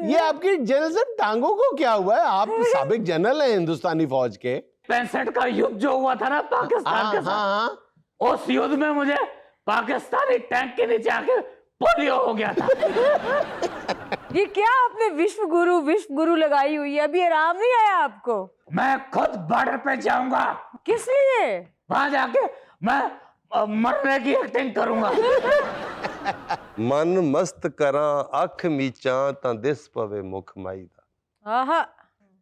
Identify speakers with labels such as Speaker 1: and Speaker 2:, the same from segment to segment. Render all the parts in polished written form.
Speaker 1: ये आपकी जनरल साहब टांगों को क्या हुआ है? आप साबिक जनरल हैं हिंदुस्तानी फौज के।
Speaker 2: 65 का युद्ध जो हुआ था ना पाकिस्तान के साथ,
Speaker 1: हाँ।
Speaker 2: उस युद्ध में मुझे पाकिस्तानी टैंक के नीचे आके पोलियो हो गया था।
Speaker 3: ये क्या आपने विश्व गुरु लगाई हुई है? अभी आराम नहीं आया आपको?
Speaker 2: मैं खुद बॉर्डर पे जाऊंगा।
Speaker 3: किस लिए?
Speaker 2: वहां जाके मैं मरने की एक्टिंग करूंगा।
Speaker 4: मन मस्त करा अख मीचा तां दिस पवे मुख माई दा।
Speaker 3: आहा,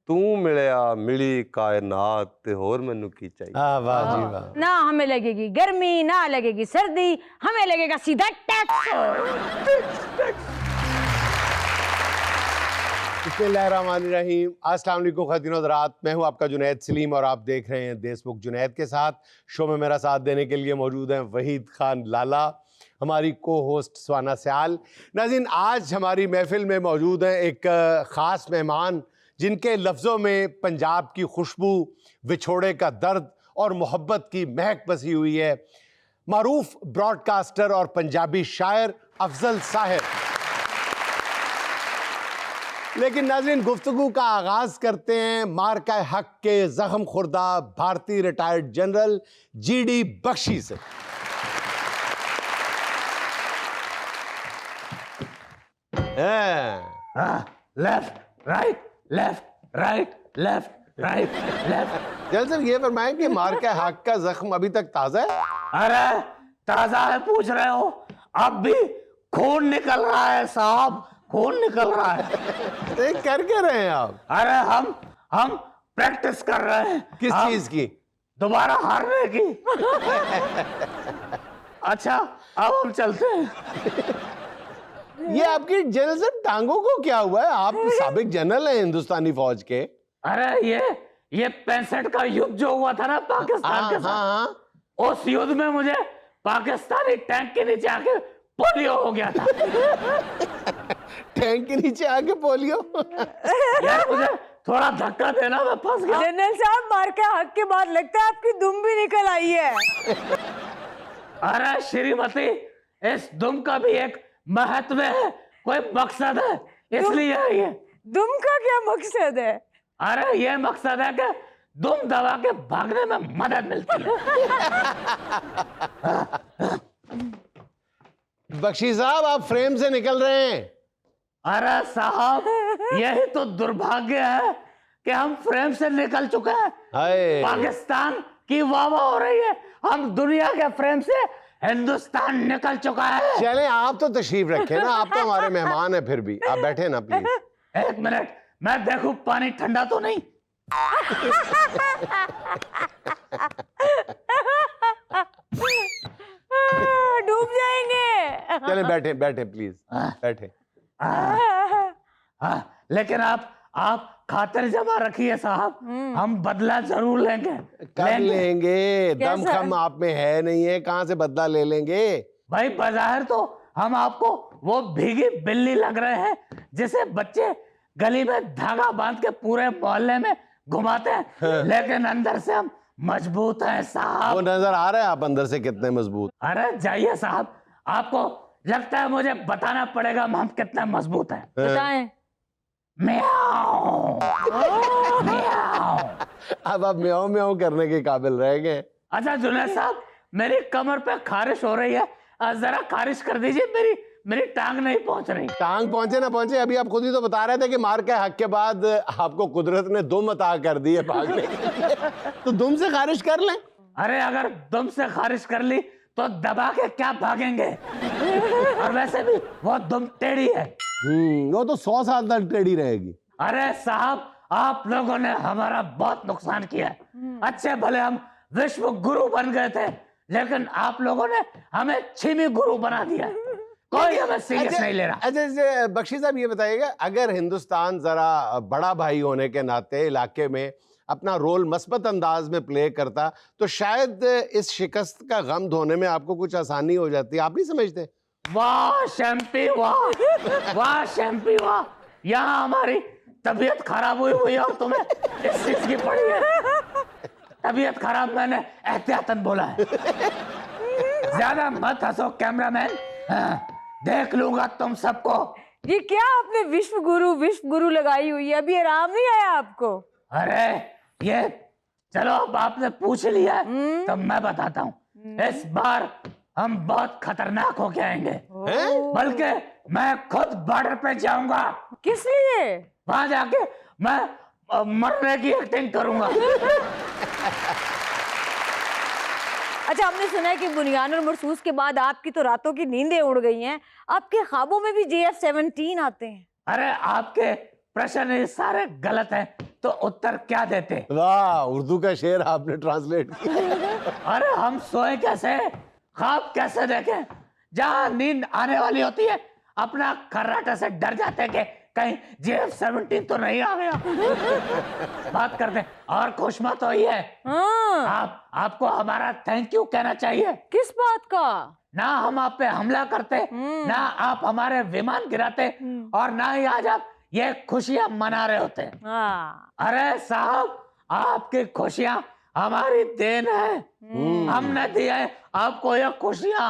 Speaker 4: तू मिलिया मिली कायनात ते होर मैनू की चाहिए।
Speaker 1: वाह जी वाह।
Speaker 3: ना हमें लगेगी गर्मी, ना लगेगी सर्दी, हमें लगेगा सीधा टैक्स।
Speaker 1: बिस्मिल्लाहिर्रहमानिर्रहीम। अस्सलाम वालेकुम ख़वातीन और हज़रात, मैं हूं आपका जुनैद सलीम और आप देख रहे हैं देशमुख जुनैद के साथ। शो में मेरा साथ देने के लिए मौजूद हैं वहीद खान लाला, हमारी को होस्ट स्वाना सयाल। नाज़रीन, आज हमारी महफिल में मौजूद हैं एक ख़ास मेहमान जिनके लफ्ज़ों में पंजाब की खुशबू, विछोड़े का दर्द और मोहब्बत की महक बसी हुई है। मारूफ ब्रॉडकास्टर और पंजाबी शायर अफजल साहिर। लेकिन नाज़रीन, गुफ्तगू का आगाज करते हैं मार्का हक के जख्म खुर्दा भारतीय रिटायर्ड जनरल जीडी बख्शी से।
Speaker 2: Left right left right left right left.
Speaker 1: General साहब, ये फरमाएं कि मार्का हक का जख्म अभी तक ताज़ा है?
Speaker 2: अरे ताजा है पूछ रहे हो? अब भी खून निकल रहा है साहब, खून निकल रहा है।
Speaker 1: तो कर क्या रहे हैं आप?
Speaker 2: अरे हम प्रैक्टिस कर रहे हैं।
Speaker 1: किस चीज की?
Speaker 2: दोबारा हारने की। अच्छा, अब हम चलते हैं।
Speaker 1: ये आपकी जनरल साहब टांगों को क्या हुआ है? आप साबिक जनरल हैं हिंदुस्तानी फौज के।
Speaker 2: अरे ये 65 का युद्ध जो हुआ था ना पाकिस्तान के साथ, उस युद्ध में मुझे पाकिस्तानी टैंक के नीचे आके पोलियो हो गया था।
Speaker 1: टैंक के नीचे आके पोलियो?
Speaker 2: यार मुझे थोड़ा धक्का देना, मैं फंस गया।
Speaker 3: जनरल साहब, मार्का हक के बाद लगता है आपकी दुम भी निकल आई है।
Speaker 2: अरे श्रीमती, इस दुम का भी एक महत्व है, कोई मकसद है, इसलिए ये।
Speaker 3: दुम का क्या मकसद है?
Speaker 2: अरे ये मकसद है कि दुम दबा के भागने में मदद मिलती है।
Speaker 1: बख्शी साहब, आप फ्रेम से निकल रहे हैं।
Speaker 2: अरे साहब, यही तो दुर्भाग्य है कि हम फ्रेम से निकल चुके हैं। पाकिस्तान की वाह हो रही है, हम दुनिया के फ्रेम से हिंदुस्तान निकल चुका है।
Speaker 1: चले, आप तो तशरीफ रखें ना, आप तो हमारे मेहमान हैं। फिर भी आप बैठे ना प्लीज।
Speaker 2: एक मिनट, मैं देखूं पानी ठंडा तो नहीं।
Speaker 3: डूब जाएंगे।
Speaker 1: चले, बैठे बैठे प्लीज, बैठे।
Speaker 2: लेकिन आप खातिर जमा रखिए साहब, हम बदला जरूर लेंगे।
Speaker 1: कब लेंगे? दमखम आप में है नहीं है, कहां से बदला ले लेंगे?
Speaker 2: भाई बज़ाहिर तो हम आपको वो भीगी बिल्ली लग रहे हैं जिसे बच्चे गली में धागा बांध के पूरे मोहल्ले में घुमाते हैं, लेकिन अंदर से हम मजबूत हैं साहब।
Speaker 1: वो नजर आ रहा है आप अंदर से कितने मजबूत।
Speaker 2: अरे जाइए साहब, आपको लगता है मुझे बताना पड़ेगा हम कितने मजबूत हैं?
Speaker 3: बताएं।
Speaker 2: म्याऊं, म्याऊं।
Speaker 1: अब आप म्याऊं म्याऊं करने के काबिल रह गए।
Speaker 2: अच्छा जुनैद साहब, मेरी कमर पे खारिश हो रही है, जरा खारिश कर दीजिए, मेरी टांग नहीं पहुंच रही।
Speaker 1: टांग पहुंचे ना पहुंचे, अभी आप खुद ही तो बता रहे थे कि मार्का हक के बाद आपको कुदरत ने दुम अता कर दी है भागने के। तो दुम से खारिश कर लें।
Speaker 2: अरे अगर दुम से खारिश कर ली तो दबा के क्या भागेंगे? और वैसे भी वो दुम टेढ़ी है।
Speaker 1: वो तो 100 साल तक टेढ़ी रहेगी।
Speaker 2: अरे साहब, आप लोगों ने हमारा बहुत नुकसान किया है। अच्छे भले हम विश्व गुरु बन गए थे, लेकिन आप लोगों ने हमें छिमी गुरु बना दिया। कोई हमें सीरियस नहीं ले रहा।
Speaker 1: अच्छा बख्शी साहब, ये बताइएगा, अगर हिंदुस्तान जरा बड़ा भाई होने के नाते इलाके में अपना रोल मस्बत अंदाज में प्ले करता तो शायद इस शिकस्त का गम धोने में आपको कुछ आसानी हो जाती। आप नहीं समझते?
Speaker 2: वाह शैम्पी वाह, वाह शैम्पी वाह। यहाँ हमारी तबीयत खराब हुई और तुम्हें इस चीज की पड़ी है। तबीयत खराब मैंने एहतियातन बोला है। ज्यादा मत हंसो कैमरामैन, देख लूंगा तुम सबको
Speaker 3: ये क्या आपने विश्व गुरु लगाई हुई है, अभी आराम नहीं आया आपको?
Speaker 2: अरे ये चलो, अब आपने पूछ लिया है, तो मैं बताता हूँ। इस बार हम बहुत खतरनाक होके आएंगे, बल्कि मैं खुद बॉर्डर पे जाऊंगा।
Speaker 3: किस लिए?
Speaker 2: वहां जाके मैं मरने की एक्टिंग करूंगा।
Speaker 3: अच्छा, हमने सुना है कि बुनियान और मरसूस के बाद आपकी तो रातों की नींदें उड़ गई हैं, आपके ख्वाबों में भी JF-17 आते हैं।
Speaker 2: अरे आपके प्रश्न ये सारे गलत हैं, तो उत्तर क्या देते?
Speaker 1: वाह, उर्दू का शेर आपने ट्रांसलेट किया।
Speaker 2: अरे हम सोए कैसे, ख्वाब कैसे देखें? जहां नींद आने वाली होती है अपना खर्राटे से डर जाते हैं कि कहीं JF-17 तो नहीं आ गया। बात करते हैं, और खुशमा तो ये है,
Speaker 3: हाँ।
Speaker 2: आपको हमारा थैंक यू कहना चाहिए।
Speaker 3: किस बात का?
Speaker 2: ना हम आप पे हमला करते, ना आप हमारे विमान गिराते, और ना ही आज आप ये खुशियां मना रहे होते।
Speaker 3: हाँ।
Speaker 2: अरे साहब, आपकी खुशियां हमारी देन है, हमने दी है आपको ये खुशियां।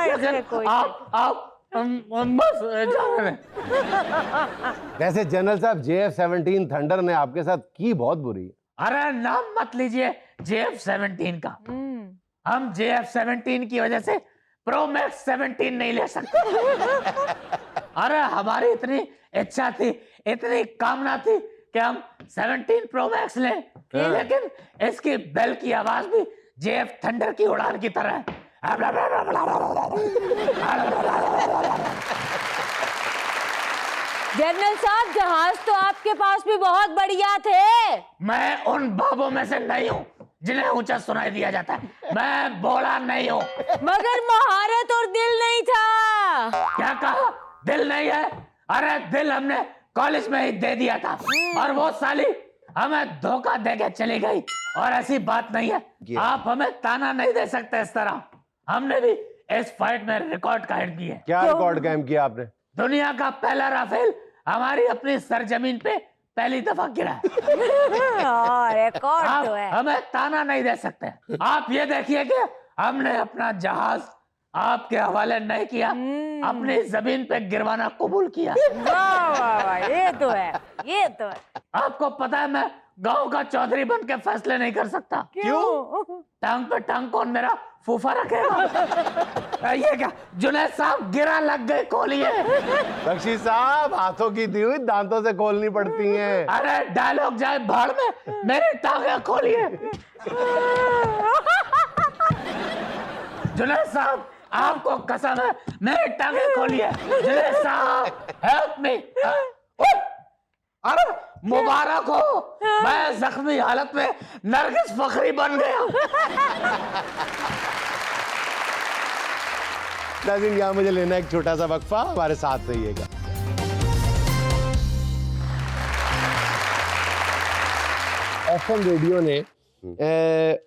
Speaker 3: ऐसे कोई
Speaker 2: आप बस जाने दें।
Speaker 1: वैसे जनरल साहब, JF-17 थंडर ने आपके साथ की बहुत बुरी है।
Speaker 2: अरे नाम मत लीजिए JF-17 का, हम JF-17 की वजह से प्रो मैक्स 17 नहीं ले सकते। अरे हमारी इतनी इच्छा थी, इतनी कामना थी कि हम 17 प्रो मैक्स लें, लेकिन इसकी बेल की आवाज भी JF थंडर की उड़ान की तरह है।
Speaker 3: जनरल साहब, जहाज तो आपके पास भी बहुत बढ़िया थे।
Speaker 2: मैं उन बाबों में से नहीं हूँ जिन्हें ऊंचा सुनाई दिया जाता है, मैं बोला नहीं हूँ।
Speaker 3: मगर महारत और दिल नहीं था।
Speaker 2: क्या कहा? दिल नहीं है? अरे दिल हमने कॉलेज में ही दे दिया था, और वो साली हमें धोखा दे के चली गई। और ऐसी बात नहीं है, आप हमें ताना नहीं दे सकते इस तरह। हमने भी इस फाइट में रिकॉर्ड कायम किए।
Speaker 1: क्या रिकॉर्ड कायम किया आपने?
Speaker 2: दुनिया का पहला राफेल हमारी अपनी सरजमीन पे पहली दफा गिरा है।
Speaker 3: रिकॉर्ड
Speaker 2: आप
Speaker 3: तो है।
Speaker 2: हमें ताना नहीं दे सकते। आप ये देखिए कि हमने अपना जहाज आपके हवाले नहीं किया, अपनी जमीन पे गिरवाना कबूल किया।
Speaker 3: वाह वाह वाह, ये तो है, ये तो है।
Speaker 2: आपको पता है मैं गांव का चौधरी बन के फैसले नहीं कर सकता।
Speaker 3: क्यों?
Speaker 2: टांग पे टांग कौन मेरा फूफा रखेगा? ये क्या जुनैद साहब, गिरा लग गए, खोलिए।
Speaker 1: बख्शी साहब, हाथों की दी हुई दांतों से खोलनी पड़ती हैं।
Speaker 2: अरे डायलॉग जाए भाड़ में, मेरी टांगे खोलिए। जुनैद साहब, आपको कसम है, मेरी टांगे खोलिए। जुनैद साहब, हेल्प मी। अरे मुबारक हो, मैं जख्मी हालत में नरगिस फखरी बन गया।
Speaker 1: नाज़रीन, यहाँ मुझे लेना एक छोटा सा वक्फा, हमारे साथ रहिएगा। FM रेडियो ने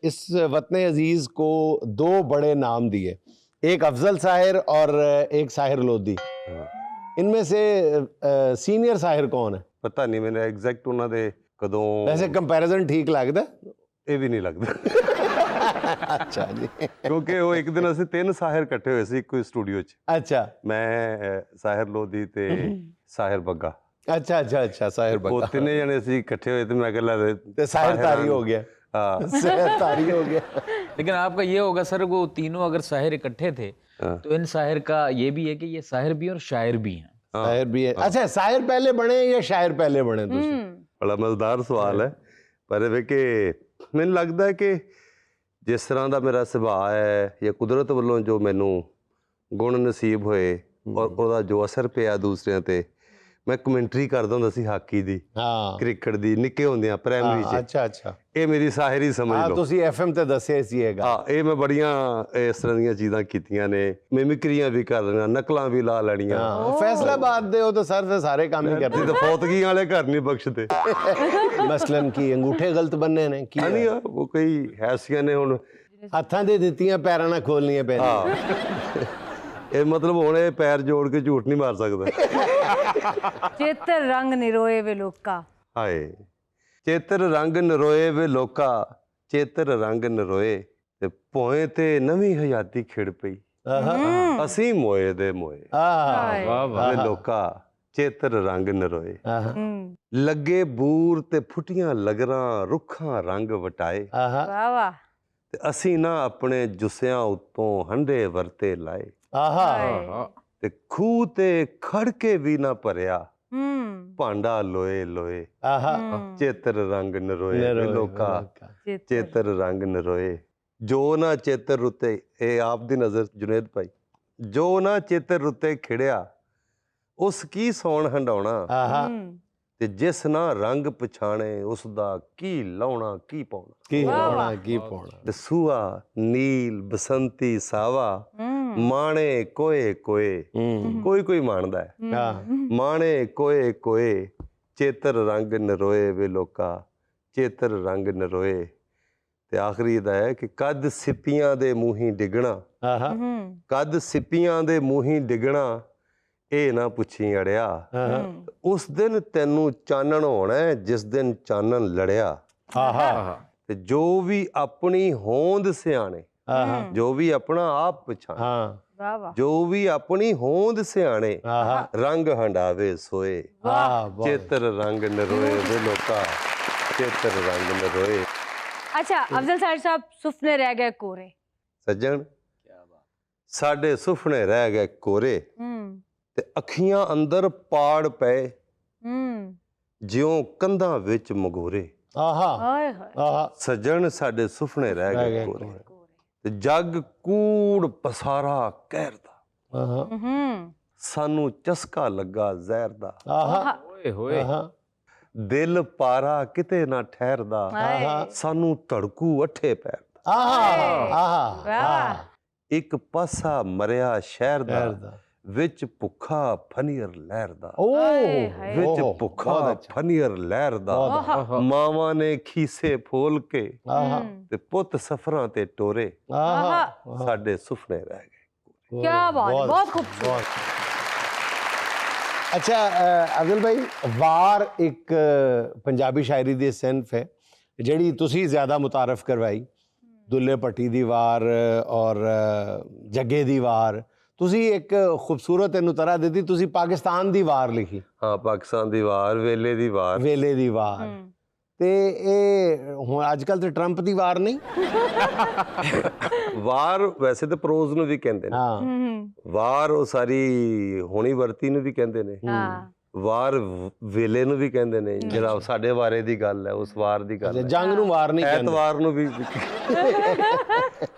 Speaker 1: इस वतन अजीज को दो बड़े नाम दिए, एक अफजल साहिर और एक साहिर लोधी। इनमें से सीनियर साहिर कौन है?
Speaker 4: पता नहीं, मैंने एग्जैक्ट उन्होंने दे कदों।
Speaker 1: वैसे कंपैरिजन ठीक लगता?
Speaker 4: ਇਹ ਵੀ ਨਹੀਂ ਲੱਗਦਾ।
Speaker 1: अच्छा जी।
Speaker 4: ਕਿਉਂਕਿ ਉਹ ਇੱਕ ਦਿਨ ਅਸੀਂ ਤਿੰਨ ਸਾਹਿਰ ਇਕੱਠੇ ਹੋਏ ਸੀ ਇੱਕੋ ਸਟੂਡੀਓ 'ਚ।
Speaker 1: अच्छा
Speaker 4: ਮੈਂ ਸਾਹਿਰ ਲੋਧੀ ਤੇ ਸਾਹਿਰ ਬੱਗਾ।
Speaker 1: अच्छा अच्छा अच्छा, साहिर
Speaker 4: ਉਹ
Speaker 1: बग्गा।
Speaker 4: ਤਿੰਨੇ ਜਣੇ ਅਸੀਂ ਇਕੱਠੇ ਹੋਏ ਤੇ ਮੈਂ ਕਿਹਾ ਲੈ
Speaker 1: तो साहिर तारी हो गया।
Speaker 4: हाँ
Speaker 1: साहिर तारी हो गया।
Speaker 5: लेकिन आपका ये होगा सर, वो तीनों अगर साहिर इकट्ठे थे तो इन साहिर का ये भी है कि ये साहिर भी और शायर भी हैं।
Speaker 1: शायर भी है। अच्छा, शायर पहले बने या शायर पहले बने? दूसरे
Speaker 4: ਬੜਾ ਮਜ਼ੇਦਾਰ ਸਵਾਲ ਹੈ, ਪਰ ਇਹ ਕਿ ਮੈਨੂੰ ਲੱਗਦਾ ਹੈ ਕਿ ਜਿਸ ਤਰ੍ਹਾਂ ਦਾ ਮੇਰਾ ਸੁਭਾਅ ਹੈ ਜਾਂ ਕੁਦਰਤ ਵੱਲੋਂ ਜੋ ਮੈਨੂੰ ਗੁਣ ਨਸੀਬ ਹੋਏ ਔਰ ਉਹਦਾ ਜੋ ਅਸਰ ਪਿਆ ਦੂਸਰਿਆਂ ਤੇ, ਮੈਂ ਕਮੈਂਟਰੀ ਕਰਦਾ ਹੁੰਦਾ ਸੀ ਹਾਕੀ ਦੀ,
Speaker 1: हाँ
Speaker 4: ਕ੍ਰਿਕਟ ਦੀ, ਨਿੱਕੇ ਹੁੰਦਿਆਂ ਪ੍ਰਾਇਮਰੀ 'ਚ।
Speaker 1: अच्छा अच्छा।
Speaker 4: ਇਹ ਮੇਰੀ ਸਾਹਿਰੀ ਸਮਝ
Speaker 1: हाँ,
Speaker 4: ਲਓ।
Speaker 1: ਤੁਸੀਂ FM ਤੇ ਦੱਸਿਆ ਸੀਗਾ।
Speaker 4: ਹਾਂ, ਇਹ ਮੈਂ ਬੜੀਆਂ ਇਸ ਤਰ੍ਹਾਂ ਦੀਆਂ ਚੀਜ਼ਾਂ ਕੀਤੀਆਂ ਨੇ, ਮਿਮਿਕਰੀਆਂ ਵੀ ਕਰ ਲੈਣੀਆਂ, ਨਕਲਾਂ ਵੀ ਲਾ ਲੈਣੀਆਂ।
Speaker 1: हाँ, फैसलाबाद दे हो तो सर से सारे काम ही
Speaker 4: ਤੇ
Speaker 1: करते।
Speaker 4: ਫੌਤਗੀਆਂ ਵਾਲੇ ਘਰ ਨਹੀਂ ਬਖਸ਼ਦੇ।
Speaker 1: ਮਸਲਨ ਕੀ ਅੰਗੂਠੇ ਗਲਤ ਬੰਨੇ ਨੇ ਕੀ?
Speaker 4: ਨਹੀਂ ਉਹ ਕਈ ਹੈਸੀਆਂ ਨੇ ਹੁਣ।
Speaker 1: ਹੱਥਾਂ ਦੇ ਦਿੱਤੀਆਂ, ਪੈਰਾਂ ਨਾਲ ਖੋਲਣੀਆਂ ਪੈਂਦੀਆਂ।
Speaker 4: ਹਾਂ, ਇਹ ਮਤਲਬ ਹੁਣ ਇਹ ਪੈਰ ਜੋੜ ਕੇ ਝੂਠ ਨਹੀਂ ਮਾਰ ਸਕਦਾ।
Speaker 3: ਚੇਤਰ ਰੰਗ ਨਿਰੋਏ ਵੇ ਲੋਕਾ।
Speaker 4: ਹਾਏ ਚੇਤਰ ਰੰਗ ਨਰੋਏ ਵੇ ਲੋਕਾ, ਚੇਤਰ ਰੰਗ ਨਰੋਏ ਤੇ ਭੋਏ ਤੇ ਨਵੀਂ ਹਯਾਤੀ ਖਿੜ ਪਈ। ਅਸੀਂ ਮੋਏ ਦੇ ਮੋਏ
Speaker 1: ਆਹ
Speaker 5: ਵਾਹ ਵਾਹ
Speaker 4: ਵੇ ਲੋਕਾ ਚੇਤਰ ਰੰਗ ਨਰੋਏ
Speaker 1: ਆਹ
Speaker 4: ਲੱਗੇ ਬੂਰ ਤੇ ਫੁੱਟੀਆਂ ਲਗਰਾਂ ਰੁੱਖਾਂ ਰੰਗ ਵਟਾਏ
Speaker 1: ਆਹ
Speaker 3: वाह वाह
Speaker 4: ਤੇ ਅਸੀਂ ਨਾ ਆਪਣੇ ਜੁੱਸਿਆਂ ਉੱਤੋਂ ਹੰਡੇ ਵਰਤੇ ਲਾਏ
Speaker 1: ਆਹ
Speaker 5: ਆਹਾ।
Speaker 4: ਤੇ ਖੂਹ ਤੇ ਖੜ ਕੇ ਵੀ ਨਾ ਭਰਿਆ
Speaker 3: हम्म
Speaker 4: ਭਾਂਡਾ ਲੋਏ ਲੋਏ
Speaker 1: ਆਹ
Speaker 4: ਚੇਤਰ ਰੰਗ ਨਰੋਏ ਵੇ ਲੋਕਾ ਚੇਤਰ ਰੰਗ ਨਰੋਏ ਜੋ ਨਾ ਚੇਤਰ ਉੱਤੇ ਇਹ ਆਪ ਦੀ ਨਜ਼ਰ ਜੁਨੇਦ ਭਾਈ ਜੋ ਨਾ ਚੇਤਰ ਉੱਤੇ ਖਿੜਿਆ ਉਸ ਕੀ ਸੌਣ ਹੰਡਾਉਣਾ
Speaker 1: ਆਹ
Speaker 4: ਤੇ ਜਿਸ ਨਾ ਰੰਗ ਪਛਾਣੇ ਉਸ ਦਾ ਕੀ ਲਾਉਣਾ ਕੀ ਪਾਉਣਾ
Speaker 1: ਕੀ
Speaker 3: ਵਾਹ,
Speaker 1: ਲਾਉਣਾ
Speaker 3: ਵਾਹ।
Speaker 1: ਕੀ ਪਾਉਣਾ
Speaker 4: ਤੇ ਸੂਆ ਨੀਲ ਬਸੰਤੀ ਸਾਵਾ ਮਾਣੇ ਕੋਏ ਕੋਏ ਕੋਈ ਕੋਈ ਮਾਣਦਾ ਹੈ
Speaker 1: ਆਹ
Speaker 4: ਮਾਣੇ ਕੋਏ ਕੋਏ ਚੇਤਰ ਰੰਗ ਨਰੋਏ ਵੇ ਲੋਕਾ ਚੇਤਰ ਰੰਗ ਨਰੋਏ ਤੇ ਆਖਰੀ ਦਾ ਹੈ ਕਿ ਕਦ ਸਿੱਪੀਆਂ ਦੇ ਮੂੰਹੀਂ ਡਿੱਗਣਾ
Speaker 1: ਆਹ
Speaker 4: ਕਦ ਸਿੱਪੀਆਂ ਦੇ ਮੂੰਹੀਂ ਡਿੱਗਣਾ ਇਹ ਨਾ ਪੁੱਛੀ ਅੜਿਆ ਉਸ ਦਿਨ ਤੈਨੂੰ ਚਾਨਣ ਹੋਣਾ ਹੈ ਜਿਸ ਦਿਨ ਚਾਨਣ ਲੜਿਆ
Speaker 1: ਆਹ
Speaker 4: ਤੇ ਜੋ ਵੀ ਆਪਣੀ ਹੋਂਦ ਸਿਆਣੇ
Speaker 1: ਆਹ
Speaker 4: ਜੋ ਵੀ ਆਪਣਾ ਆਪ ਪਛਾਣੇ
Speaker 1: ਹਾਂ
Speaker 3: वाह वाह
Speaker 4: ਜੋ ਵੀ ਆਪਣੀ ਹੋਂਦ ਸਿਆਣੇ
Speaker 1: ਆਹ
Speaker 4: ਰੰਗ ਹੰਡਾਵੇ ਸੋਏ
Speaker 1: ਆਹ ਬਹੁਤ
Speaker 4: ਚੇਤਰ ਰੰਗ ਨਰੋਏ ਵੇ ਲੋਕਾ ਚੇਤਰ ਰੰਗ ਨਰੋਏ
Speaker 3: अच्छा अफजल साहब सुपने रह गए कोरे
Speaker 4: ਸੱਜਣ ਸਾਡੇ ਸੁਪਨੇ ਰਹਿ ਗਏ ਕੋਰੇ ਤੇ ਅੱਖੀਆਂ ਅੰਦਰ ਪਾੜ ਪਏ ਜਿਉਂ ਕੰਧਾਂ ਵਿੱਚ ਮਗੋਰੇ
Speaker 1: ਆਹ
Speaker 3: हाय हाय
Speaker 1: ਆਹ
Speaker 4: ਸੱਜਣ ਸਾਡੇ ਸੁਪਨੇ ਰਹਿ ਗਏ ਕੋਰੇ ਤੇ ਜੱਗ ਕੂੜ ਪਸਾਰਾ ਕਹਿਰ ਦਾ
Speaker 1: ਆਹ
Speaker 4: ਸਾਨੂੰ ਚਸਕਾ ਲੱਗਾ ਜ਼ਹਿਰ ਦਾ
Speaker 1: ਆਹ
Speaker 5: ਓਏ ਹੋਏ
Speaker 1: ਆਹ
Speaker 4: ਦਿਲ ਪਾਰਾ ਕਿਤੇ ਨਾ ਠਹਿਰਦਾ
Speaker 3: हाय
Speaker 4: ਸਾਨੂੰ ਧੜਕੂ ਅੱਠੇ ਪੈਰ ਦਾ
Speaker 1: ਆਹ ਆਹ
Speaker 3: वाह
Speaker 4: ਇੱਕ ਪਾਸਾ ਮਰਿਆ ਸ਼ਹਿਰ
Speaker 1: ਪੈਰ
Speaker 4: ਦਾ
Speaker 1: ਦਾ
Speaker 4: ਵਿੱਚ ਭੁੱਖਾ ਫਨੀਰ ਲਹਿਰ ਦਾ
Speaker 1: ਓ
Speaker 3: ਹਾਏ, ਹਾਏ।
Speaker 4: ਵਿੱਚ
Speaker 1: ਓਹ,
Speaker 4: ਭੁੱਖਾ
Speaker 1: ਬਹੁਤ ਅੱਛਾ।
Speaker 4: ਫਨੀਰ ਲਹਿਰ ਦਾ
Speaker 1: ਬਹੁਤ
Speaker 4: ਮਾਵਾਂ ਨੇ ਖੀਸੇ ਫੋਲ ਕੇ
Speaker 1: ਆਹ
Speaker 4: ਤੇ ਪੁੱਤ ਸਫਰਾਂ ਤੇ ਟੋਰੇ
Speaker 1: ਆਹ
Speaker 4: ਸਾਡੇ ਸੁਪਨੇ ਰਹਿ ਗਏ
Speaker 3: क्या बात है, बहुत खूबसूरत।
Speaker 1: बहुत अच्छा ਅਫਜ਼ਲ ਭਾਈ ਵਾਰ ਇੱਕ ਪੰਜਾਬੀ ਸ਼ਾਇਰੀ ਦੀ ਸਿਨਫ ਹੈ ਜਿਹੜੀ ਤੁਸੀਂ ਜ਼ਿਆਦਾ ਮੁਤਾਰਫ ਕਰਵਾਈ ਦੁੱਲੇ ਭੱਟੀ ਦੀ ਵਾਰ ਔਰ ਜੱਗੇ ਦੀ ਵਾਰ ਤੁਸੀਂ ਇੱਕ ਖੂਬਸੂਰਤ ਇਹਨੂੰ ਤਰ੍ਹਾਂ ਦਿੱਤੀ ਤੁਸੀਂ ਪਾਕਿਸਤਾਨ ਦੀ ਵਾਰ ਲਿਖੀ
Speaker 4: ਹਾਂ ਪਾਕਿਸਤਾਨ ਦੀ ਵਾਰ ਵੇਲੇ ਦੀ ਵਾਰ
Speaker 1: ਵੇਲੇ ਦੀ ਵਾਰ ਤੇ ਇਹ ਹੁਣ ਅੱਜ ਕੱਲ ਤੇ ਟਰੰਪ ਦੀ ਵਾਰ ਨਹੀਂ
Speaker 4: ਵਾਰ ਵੈਸੇ ਤਾਂ ਪ੍ਰੋਜ਼ ਨੂੰ ਵੀ ਕਹਿੰਦੇ ਨੇ
Speaker 1: ਹਾਂ
Speaker 4: ਵਾਰ ਉਹ ਸਾਰੀ ਹੋਣੀ ਵਰਤੀ ਨੂੰ ਵੀ ਕਹਿੰਦੇ ਨੇ
Speaker 3: हाँ
Speaker 4: ਵਾਰ ਵੇਲੇ ਨੂੰ ਵੀ ਕਹਿੰਦੇ ਨੇ ਜਿਹੜਾ ਸਾਡੇ ਵਾਰੇ ਦੀ ਗੱਲ ਹੈ ਉਸ ਵਾਰ ਦੀ ਗੱਲ ਹੈ
Speaker 1: ਜੰਗ ਨੂੰ ਵਾਰ ਨਹੀਂ ਕਹਿੰਦੇ
Speaker 4: ਐਤਵਾਰ ਨੂੰ ਵੀ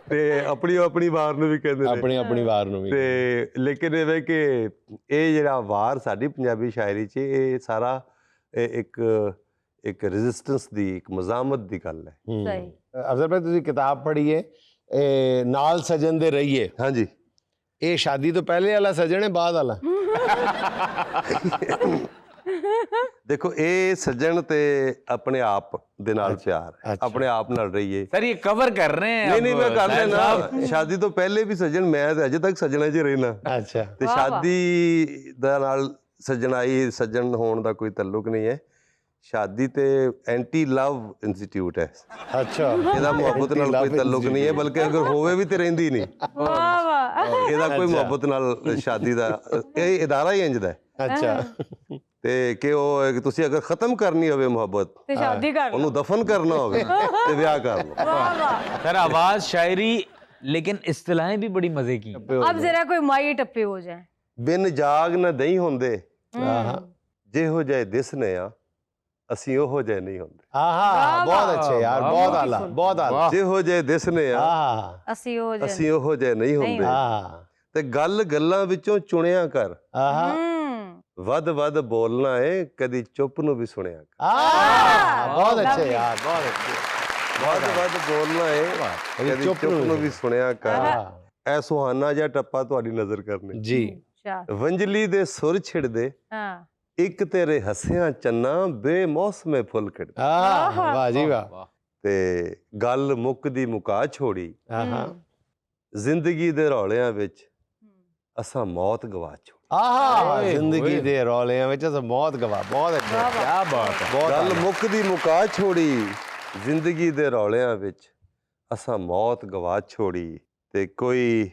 Speaker 4: ਤੇ ਆਪਣੀ ਆਪਣੀ ਵਾਰ ਨੂੰ ਵੀ ਕਹਿੰਦੇ ਨੇ
Speaker 1: ਆਪਣੀ ਆਪਣੀ ਵਾਰ ਨੂੰ ਵੀ
Speaker 4: ਤੇ ਲੇਕਿਨ ਇਹ ਕਿ ਇਹ ਜਿਹੜਾ ਵਾਰ ਸਾਡੀ ਪੰਜਾਬੀ ਸ਼ਾਇਰੀ 'ਚ ਇਹ ਸਾਰਾ ਇਹ ਇੱਕ ਰੈਜ਼ਿਸਟੈਂਸ ਦੀ ਇੱਕ ਮਜ਼ਾਮਤ ਦੀ ਗੱਲ ਹੈ
Speaker 3: सही
Speaker 1: ਅਫਜ਼ਲ ਭਾਈ ਤੁਸੀਂ ਕਿਤਾਬ ਪੜ੍ਹੀ ਹੈ ਨਾਲ ਸਜਣ ਦੇ ਰਹੀਏ
Speaker 4: ਹਾਂਜੀ
Speaker 1: ਇਹ ਸ਼ਾਦੀ ਤੋਂ ਪਹਿਲੇ ਵਾਲਾ ਸਜਣ ਹੈ ਬਾਅਦ ਵਾਲਾ
Speaker 4: ਦੇਖੋ ਇਹ ਸੱਜਣ ਤੇ ਆਪਣੇ ਆਪ ਦੇ ਨਾਲ ਪਿਆਰ ਹੈ
Speaker 1: ਅੱਛਾ।
Speaker 4: ਆਪਣੇ ਆਪ ਨਾਲ ਰਹੀਏ
Speaker 5: सर ये कवर कर रहे हैं
Speaker 4: ਨਹੀਂ ਨਹੀਂ
Speaker 5: अब,
Speaker 4: ਮੈਂ ਕਰ
Speaker 5: साहिर साहब।
Speaker 4: ਲੈਣਾ ਸ਼ਾਦੀ ਤੋਂ ਪਹਿਲੇ ਵੀ ਸੱਜਣ ਮੈਂ ਤੇ ਅਜੇ ਤੱਕ ਸੱਜਣਾ 'ਚ ਰਹਿਣਾ
Speaker 1: ਅੱਛਾ
Speaker 4: ਤੇ
Speaker 3: ਵਾਹ ਵਾਹ।
Speaker 4: ਸ਼ਾਦੀ ਦਾ ਨਾਲ ਸੱਜਣਾਈ ਸੱਜਣ ਹੋਣ ਦਾ ਕੋਈ ਤਾਲੁਕ ਨਹੀਂ ਹੈ ਸ਼ਾਦੀ ਤੇ ਐਂਟੀ ਲਵ ਇੰਸਟੀਚਿਊਟ ਹੈ
Speaker 1: ਅੱਛਾ
Speaker 4: ਇਹਦਾ ਮੁਹੱਬਤ ਨਾਲ ਕੋਈ ਤਾਲੁਕ ਨਹੀਂ ਹੈ ਬਲਕਿ ਅਗਰ ਹੋਵੇ ਵੀ ਤੇ ਰਹਿੰਦੀ ਨਹੀਂ
Speaker 3: वाह वाह
Speaker 4: ਇਹਦਾ ਕੋਈ ਮੁਹੱਬਤ ਨਾਲ ਸ਼ਾਦੀ ਦਾ ਇਹ ਇਦਾਰਾ ਹੀ ਇੰਜ ਦਾ ਹੈ
Speaker 1: ਅੱਛਾ
Speaker 4: ਤੇ ਕਿ ਉਹ ਕਿ ਤੁਸੀਂ ਅਗਰ ਖਤਮ ਕਰਨੀ ਹੋਵੇ ਮੁਹੱਬਤ
Speaker 3: ते शादी कर लो
Speaker 4: ਉਹਨੂੰ ਦਫਨ ਕਰਨਾ ਹੋਵੇ ਤੇ ਵਿਆਹ ਕਰ ਲਓ
Speaker 3: वाह वाह
Speaker 5: सर आवाज शायरी लेकिन इस्तिलाहें भी बड़ी मजे की हैं।
Speaker 3: अब जरा कोई माई टप्पे हो जाए
Speaker 4: ਬਿਨ ਜਾਗ ਨਾ ਦਈ ਹੁੰਦੇ
Speaker 1: ਆਹਾ
Speaker 4: ਜਿਹੋ ਜਿਹੇ ਦਿਸਨੇ ਆ ਅਸੀਂ ਉਹੋ ਜਿਹੇ ਨਹੀਂ ਹੁੰਦੇ
Speaker 1: ਆਹਾ ਬਹੁਤ ਅੱਛੇ ਯਾਰ ਬਹੁਤ ਆਲਾ ਬਹੁਤ ਆਲਾ
Speaker 4: ਜਿਹੋ ਜਿਹੇ ਦਿਸਨੇ ਆ
Speaker 1: ਆਹਾ
Speaker 3: असी हो जाए
Speaker 4: ਅਸੀਂ ਉਹੋ ਜਿਹੇ ਨਹੀਂ ਹੁੰਦੇ
Speaker 1: ਆਹਾ
Speaker 4: ਤੇ ਗੱਲ ਗੱਲਾਂ ਵਿੱਚੋਂ ਚੁਣਿਆ ਕਰ
Speaker 1: ਆਹਾ
Speaker 4: ਵੱਧ ਵੱਧ ਬੋਲਣਾ ਏ ਕਦੀ ਚੁੱਪ ਨੂੰ ਵੀ ਸੁਣਿਆ ਕਰ
Speaker 1: ਆਹਾ ਬਹੁਤ ਅੱਛੇ ਯਾਰ ਬਹੁਤ ਅੱਛੇ
Speaker 4: ਵੱਧ ਵੱਧ ਬੋਲਣਾ ਏ ਕਦੀ ਚੁੱਪ ਨੂੰ ਵੀ ਸੁਣਿਆ ਕਰ
Speaker 1: ਆਹਾ,
Speaker 4: ਐ ਸੁਹਾਨਾ ਜਿਹਾ ਟੱਪਾ ਤੁਹਾਡੀ ਨਜ਼ਰ ਕਰਨੀ
Speaker 1: ਜੀ
Speaker 3: अच्छा
Speaker 4: ਵੰਜਲੀ ਦੇ ਸੁਰ ਛਿੜਦੇ
Speaker 3: हाँ
Speaker 4: ਇੱਕ ਤੇਰੇ ਹੱਸਿਆਂ ਚੰਨਾ ਬੇਮੌਸਮੇ ਫੁੱਲ ਖਿੜਦੇ
Speaker 1: ਆਹ ਵਾਹ ਜੀ ਵਾਹ
Speaker 4: ਤੇ ਗੱਲ ਮੁੱਕਦੀ ਮੁਕਾ ਛੋੜੀ
Speaker 1: ਆਹਾ
Speaker 4: ਜ਼ਿੰਦਗੀ ਦੇ ਰੌਲਿਆਂ ਵਿੱਚ ਅਸਾਂ ਮੌਤ ਗਵਾ ਛੋੜੀ
Speaker 1: ਆਹਾ
Speaker 5: ਓਏ,
Speaker 1: ਜ਼ਿੰਦਗੀ
Speaker 5: ਓਏ।
Speaker 1: ਦੇ ਰੌਲਿਆਂ ਵਿੱਚ ਅਸਾਂ ਬਹੁਤ ਗਵਾ ਬਹੁਤ ਅੱਛੇ
Speaker 5: क्या बात है
Speaker 1: ਬਹੁਤ
Speaker 4: ਗੱਲ
Speaker 1: ਆਲਾ।
Speaker 4: ਮੁੱਕਦੀ ਮੁਕਾ ਛੋੜੀ ਜ਼ਿੰਦਗੀ ਦੇ ਰੌਲਿਆਂ ਵਿੱਚ ਅਸਾਂ ਮੌਤ ਗਵਾ ਛੋੜੀ ਤੇ ਕੋਈ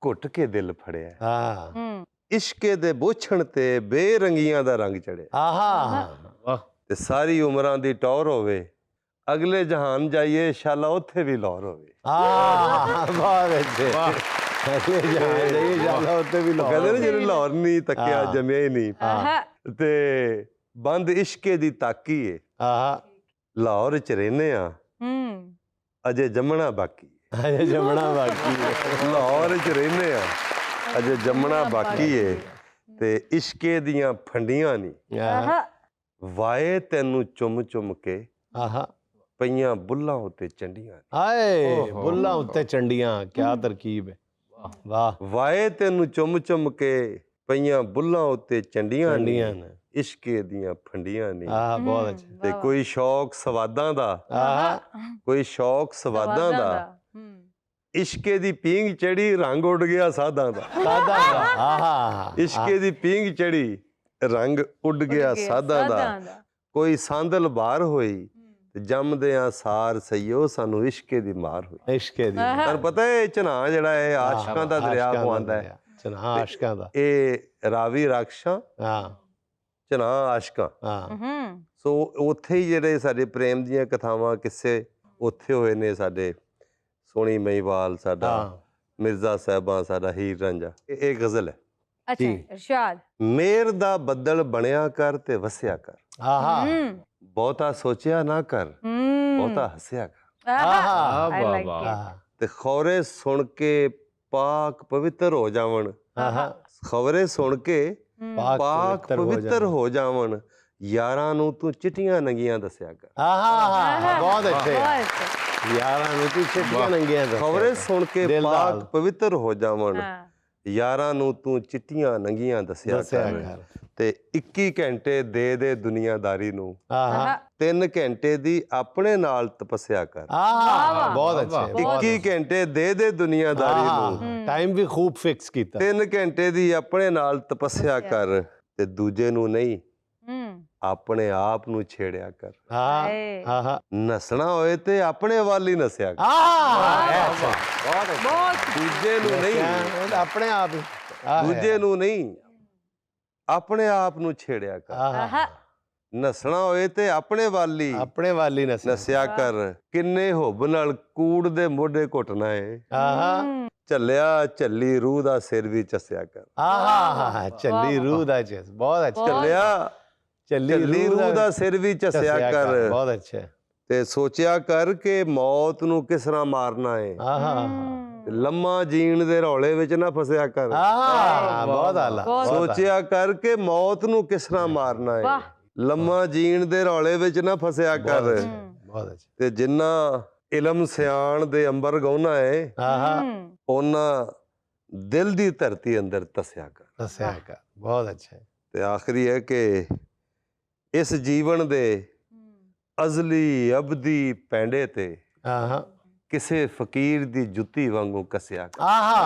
Speaker 4: ਘੁੱਟ ਕੇ ਦਿਲ ਫੜਿਆ,
Speaker 1: हाँ
Speaker 4: ਇਸ਼ਕੇ ਦੇ ਬੋਛਣ ਤੇ ਬੇਰੰਗੀਆਂ ਦਾ ਰੰਗ ਚੜਿਆ,
Speaker 1: आहा
Speaker 4: ਤੇ ਸਾਰੀ ਉਮਰਾਂ ਦੀ ਟੌਰ ਹੋਵੇ, ਅਗਲੇ ਜਹਾਨ ਜਾਈਏ ਸ਼ਾਲਾ ਉੱਥੇ ਵੀ ਲੌਰ ਹੋਵੇ।
Speaker 1: बहुत अच्छे अगले जहां जाइए ज्यादा होते भी
Speaker 4: ਉਹ ਕਹਿੰਦੇ ਨੇ ਜਿਹਨੇ ਲਾਹੌਰ ਨਹੀਂ ਤੱਕਿਆ
Speaker 1: ਹਾਂ।
Speaker 4: ਜੰਮਿਆ ਹੀ ਨਹੀਂ।
Speaker 3: आहा,
Speaker 4: ਤੇ ਬੰਦ ਇਸ਼ਕੇ ਦੀ ਤਾਕੀ ਏ,
Speaker 1: आहा
Speaker 4: ਲਾਹੌਰ ਚ ਰਹਿੰਦੇ ਆ ਅਜੇ ਜੰਮਣਾ ਬਾਕੀ ਏ।
Speaker 1: अरे जमना बाकी है।
Speaker 4: ਲਾਹੌਰ ਚ ਰਹਿੰਦੇ ਆ ਅਜੇ ਜੰਮਣਾ ਬਾਕੀ ਏ, ਤੇ ਇਸ਼ਕੇ ਦੀਆਂ ਫੰਡੀਆਂ ਨਹੀਂ
Speaker 3: आहा,
Speaker 4: ਵਾਏ ਤੈਨੂੰ ਚੁੰਮ ਚੁੰਮ ਕੇ
Speaker 1: आहा
Speaker 4: ਪਈਆਂ ਬੁੱਲਾਂ ਉੱਤੇ ਚੰਡੀਆਂ।
Speaker 1: आए बुल्ला उत्ते चंडियां क्या तरकीब है वाह
Speaker 4: ਵਾਏ ਤੈਨੂੰ ਚੁੰਮ ਚੁੰਮ ਕੇ ਪਈਆਂ ਬੁੱਲਾਂ ਉੱਤੇ ਚੰਡੀਆਂ
Speaker 1: चंडियां
Speaker 4: ਨੇ,
Speaker 1: ने
Speaker 4: ਇਸ਼ਕੇ ਦੀਆਂ ਫੰਡੀਆਂ ਨਹੀਂ।
Speaker 1: आहा बहुत अच्छे
Speaker 4: ਤੇ ਕੋਈ ਸ਼ੌਕ ਸਵਾਦਾਂ ਦਾ,
Speaker 1: आहा
Speaker 4: ਕੋਈ ਸ਼ੌਕ ਸਵਾਦਾਂ ਦਾ,
Speaker 3: हम्म,
Speaker 4: ਇਸ਼ਕੇ ਦੀ ਪੀਂਘ ਚੜੀ ਰੰਗ ਉੱਡ ਗਿਆ ਸਾਧਾਂ ਦਾ।
Speaker 1: सादा आहा
Speaker 4: ਇਸ਼ਕੇ ਦੀ ਪੀਂਘ ਚੜੀ ਰੰਗ ਉੱਡ ਗਿਆ ਸਾਧਾਂ ਦਾ। ਕੋਈ ਸੰਦਲ ਬਾਹਰ ਹੋਈ ਤੇ ਜੰਮਦਿਆਂ ਸਾਰ ਸਈਓ ਸਾਨੂੰ ਇਸ਼ਕੇ ਦੀ ਮਾਰ ਹੋਈ।
Speaker 1: इश्क दी
Speaker 4: ਤੁਹਾਨੂੰ ਪਤਾ ਹੈ ਚਨਾਹ ਜਿਹੜਾ ਹੈ ਆਸ਼ਕਾਂ ਦਾ ਦਰਿਆ ਪਵਾਉਂਦਾ ਹੈ।
Speaker 1: चना आशिकां दा
Speaker 4: ਇਹ ਰਾਵੀ ਰਾਖਸ਼ਾਂ
Speaker 1: हाँ
Speaker 4: ਚਨਾਹ ਆਸ਼ਕਾਂ।
Speaker 1: हाँ
Speaker 4: ਸੋ ਉੱਥੇ ਹੀ ਜਿਹੜੇ ਸਾਡੇ ਪ੍ਰੇਮ ਦੀਆਂ ਕਥਾਵਾਂ ਕਿੱਸੇ ਉੱਥੇ ਹੋਏ ਨੇ। ਸਾਡੇ ਸੋਹਣੀ ਮਹੀਵਾਲ, ਸਾਡਾ
Speaker 1: हाँ
Speaker 4: ਮਿਰਜ਼ਾ ਸਾਹਿਬਾਂ, ਸਾਡਾ ਹੀਰ ਰਾਂਝਾ। ਇਹ ਗਜ਼ਲ ਹੈ।
Speaker 3: अच्छा
Speaker 1: जी।
Speaker 3: इरशाद
Speaker 4: ਮੇਰ ਦਾ ਬੱਦਲ ਬਣਿਆ ਕਰ ਤੇ ਵਸਿਆ ਕਰ,
Speaker 1: आहा
Speaker 4: ਬਹੁਤਾ ਸੋਚਿਆ ਨਾ ਕਰ, ਬਹੁਤਾ ਹੱਸਿਆ ਕਰ।
Speaker 1: आहा
Speaker 3: I like it.
Speaker 1: आहा
Speaker 4: ਤੇ ਖੌਰੇ ਸੁਣ ਕੇ ਪਾਕ ਪਵਿੱਤਰ ਹੋ ਜਾਵਣ,
Speaker 1: आहा
Speaker 4: ਖਬਰੇ ਸੁਣ ਕੇ
Speaker 1: पाक
Speaker 4: ਪਾਕ ਪਵਿੱਤਰ ਹੋ ਜਾਵਣ, ਯਾਰਾਂ ਨੂੰ ਤੂੰ ਚਿੱਟੀਆਂ ਨੰਗੀਆਂ ਦੱਸਿਆ ਕਰ।
Speaker 1: आहा बहुत अच्छे
Speaker 3: बहुत अच्छे।
Speaker 1: यारा नु तू चिट्ठियां नंगियां दस
Speaker 4: ਖਬਰੇ ਸੁਣ ਕੇ
Speaker 1: ਦਿਲਦਾਰ।
Speaker 4: ਪਾਕ ਪਵਿੱਤਰ ਹੋ ਜਾਵਣ,
Speaker 3: हाँ,
Speaker 4: ਯਾਰਾਂ ਨੂੰ ਤੂੰ ਚਿੱਟੀਆਂ ਨੰਗੀਆਂ ਦੱਸਿਆ
Speaker 1: ਦੱਸਿਆ
Speaker 4: ਕਰ।
Speaker 1: ਕਰ।
Speaker 4: ਤੇ 21 ਘੰਟੇ ਦੇ ਦੁਨੀਆਦਾਰੀ ਨੂੰ,
Speaker 1: आहा
Speaker 3: आहा,
Speaker 4: 3 ਘੰਟੇ ਦੀ ਆਪਣੇ ਨਾਲ ਤਪੱਸਿਆ ਕਰ।
Speaker 1: आहा बहुत अच्छे
Speaker 4: 21 ਘੰਟੇ ਦੇ ਦੁਨੀਆਦਾਰੀ ਨੂੰ,
Speaker 1: हाँ टाइम भी खूब फिक्स कीता
Speaker 4: 3 ਘੰਟੇ ਦੀ ਆਪਣੇ ਨਾਲ ਤਪੱਸਿਆ ਕਰ, ਤੇ ਦੂਜੇ ਨੂੰ ਨਹੀਂ ਆਪਣੇ ਆਪ ਨੂੰ ਛੇੜਿਆ ਕਰ।
Speaker 1: हाँ
Speaker 3: हाय।
Speaker 1: आहा
Speaker 4: ਨਸਣਾ ਹੋਏ ਤੇ ਆਪਣੇ ਵੱਲ ਹੀ ਨਸਿਆ ਕਰ,
Speaker 1: आहा
Speaker 3: बहुत
Speaker 4: ਦੂਜੇ ਨੂੰ ਨਹੀਂ,
Speaker 1: अपने आप ही
Speaker 4: ਦੂਜੇ ਨੂੰ ਨਹੀਂ ਆਪਣੇ ਆਪ ਨੂੰ ਛੇੜਿਆ ਕਰ।
Speaker 3: आहा,
Speaker 4: ਨਸਣਾ ਹੋਏ ਤੇ ਆਪਣੇ ਵੱਲ ਹੀ
Speaker 1: अपने वाली नस
Speaker 4: ਨਸਿਆ ਕਰ। ਕਿੰਨੇ ਹੁੱਬ ਨਾਲ ਕੂੜ ਦੇ ਮੋਢੇ ਘੁੱਟਣਾ ਏ,
Speaker 1: आहा
Speaker 4: ਝੱਲਿਆ ਝੱਲੀ ਰੂਹ ਦਾ ਸਿਰ ਵੀ ਚੱਸਿਆ ਕਰ।
Speaker 1: आहा चली रूह दा चेस बहुत अच्छा
Speaker 4: ਝੱਲਿਆ
Speaker 1: चली
Speaker 4: ਝੱਲੀ ਰੂਹ ਦਾ ਸਿਰ ਵੀ ਚੱਸਿਆ ਕਰ,
Speaker 1: बहुत अच्छे
Speaker 4: ਤੇ ਸੋਚਿਆ ਕਰ ਕਿ ਮੌਤ ਨੂੰ ਕਿਸ ਤਰ੍ਹਾਂ ਮਾਰਨਾ ਏ।
Speaker 1: आहा
Speaker 4: ਲੰਮਾ ਜੀਣ ਦੇ ਰੌਲੇ ਵਿੱਚ ਨਾ ਫਸਿਆ ਕਰ।
Speaker 1: आहा बहुत आला बहुत
Speaker 4: ਸੋਚਿਆ ਕਰ ਕਿ ਮੌਤ ਨੂੰ ਕਿਸ ਤਰ੍ਹਾਂ ਮਾਰਨਾ ਏ। ਲੰਮਾ ਜੀਣ ਦੇ ਰੌਲੇ ਵਿੱਚ ਨਾ ਫਸਿਆ ਕਰ।
Speaker 1: बहुत अच्छे
Speaker 4: ਤੇ ਜਿੰਨਾ ਇਲਮ ਸਿਆਣ ਦੇ ਅੰਬਰ ਗਾਉਣਾ ਏ,
Speaker 1: आहा
Speaker 4: ਉਹਨਾਂ ਦਿਲ ਦੀ ਧਰਤੀ ਅੰਦਰ ਤਸਿਆ ਕਰ।
Speaker 1: दसिया कर बहुत अच्छे
Speaker 4: ਤੇ ਆਖਰੀ ਹੈ ਕਿ ਇਸ ਜੀਵਨ ਦੇ ਅਜ਼ਲੀ ਅਬਦੀ ਪੈਂਡੇ ਤੇ
Speaker 1: आहा
Speaker 4: ਕਿਸੇ ਫਕੀਰ ਦੀ ਜੁੱਤੀ ਵਾਂਗੂ ਕੱਸਿਆ ਕਰ।
Speaker 1: आहा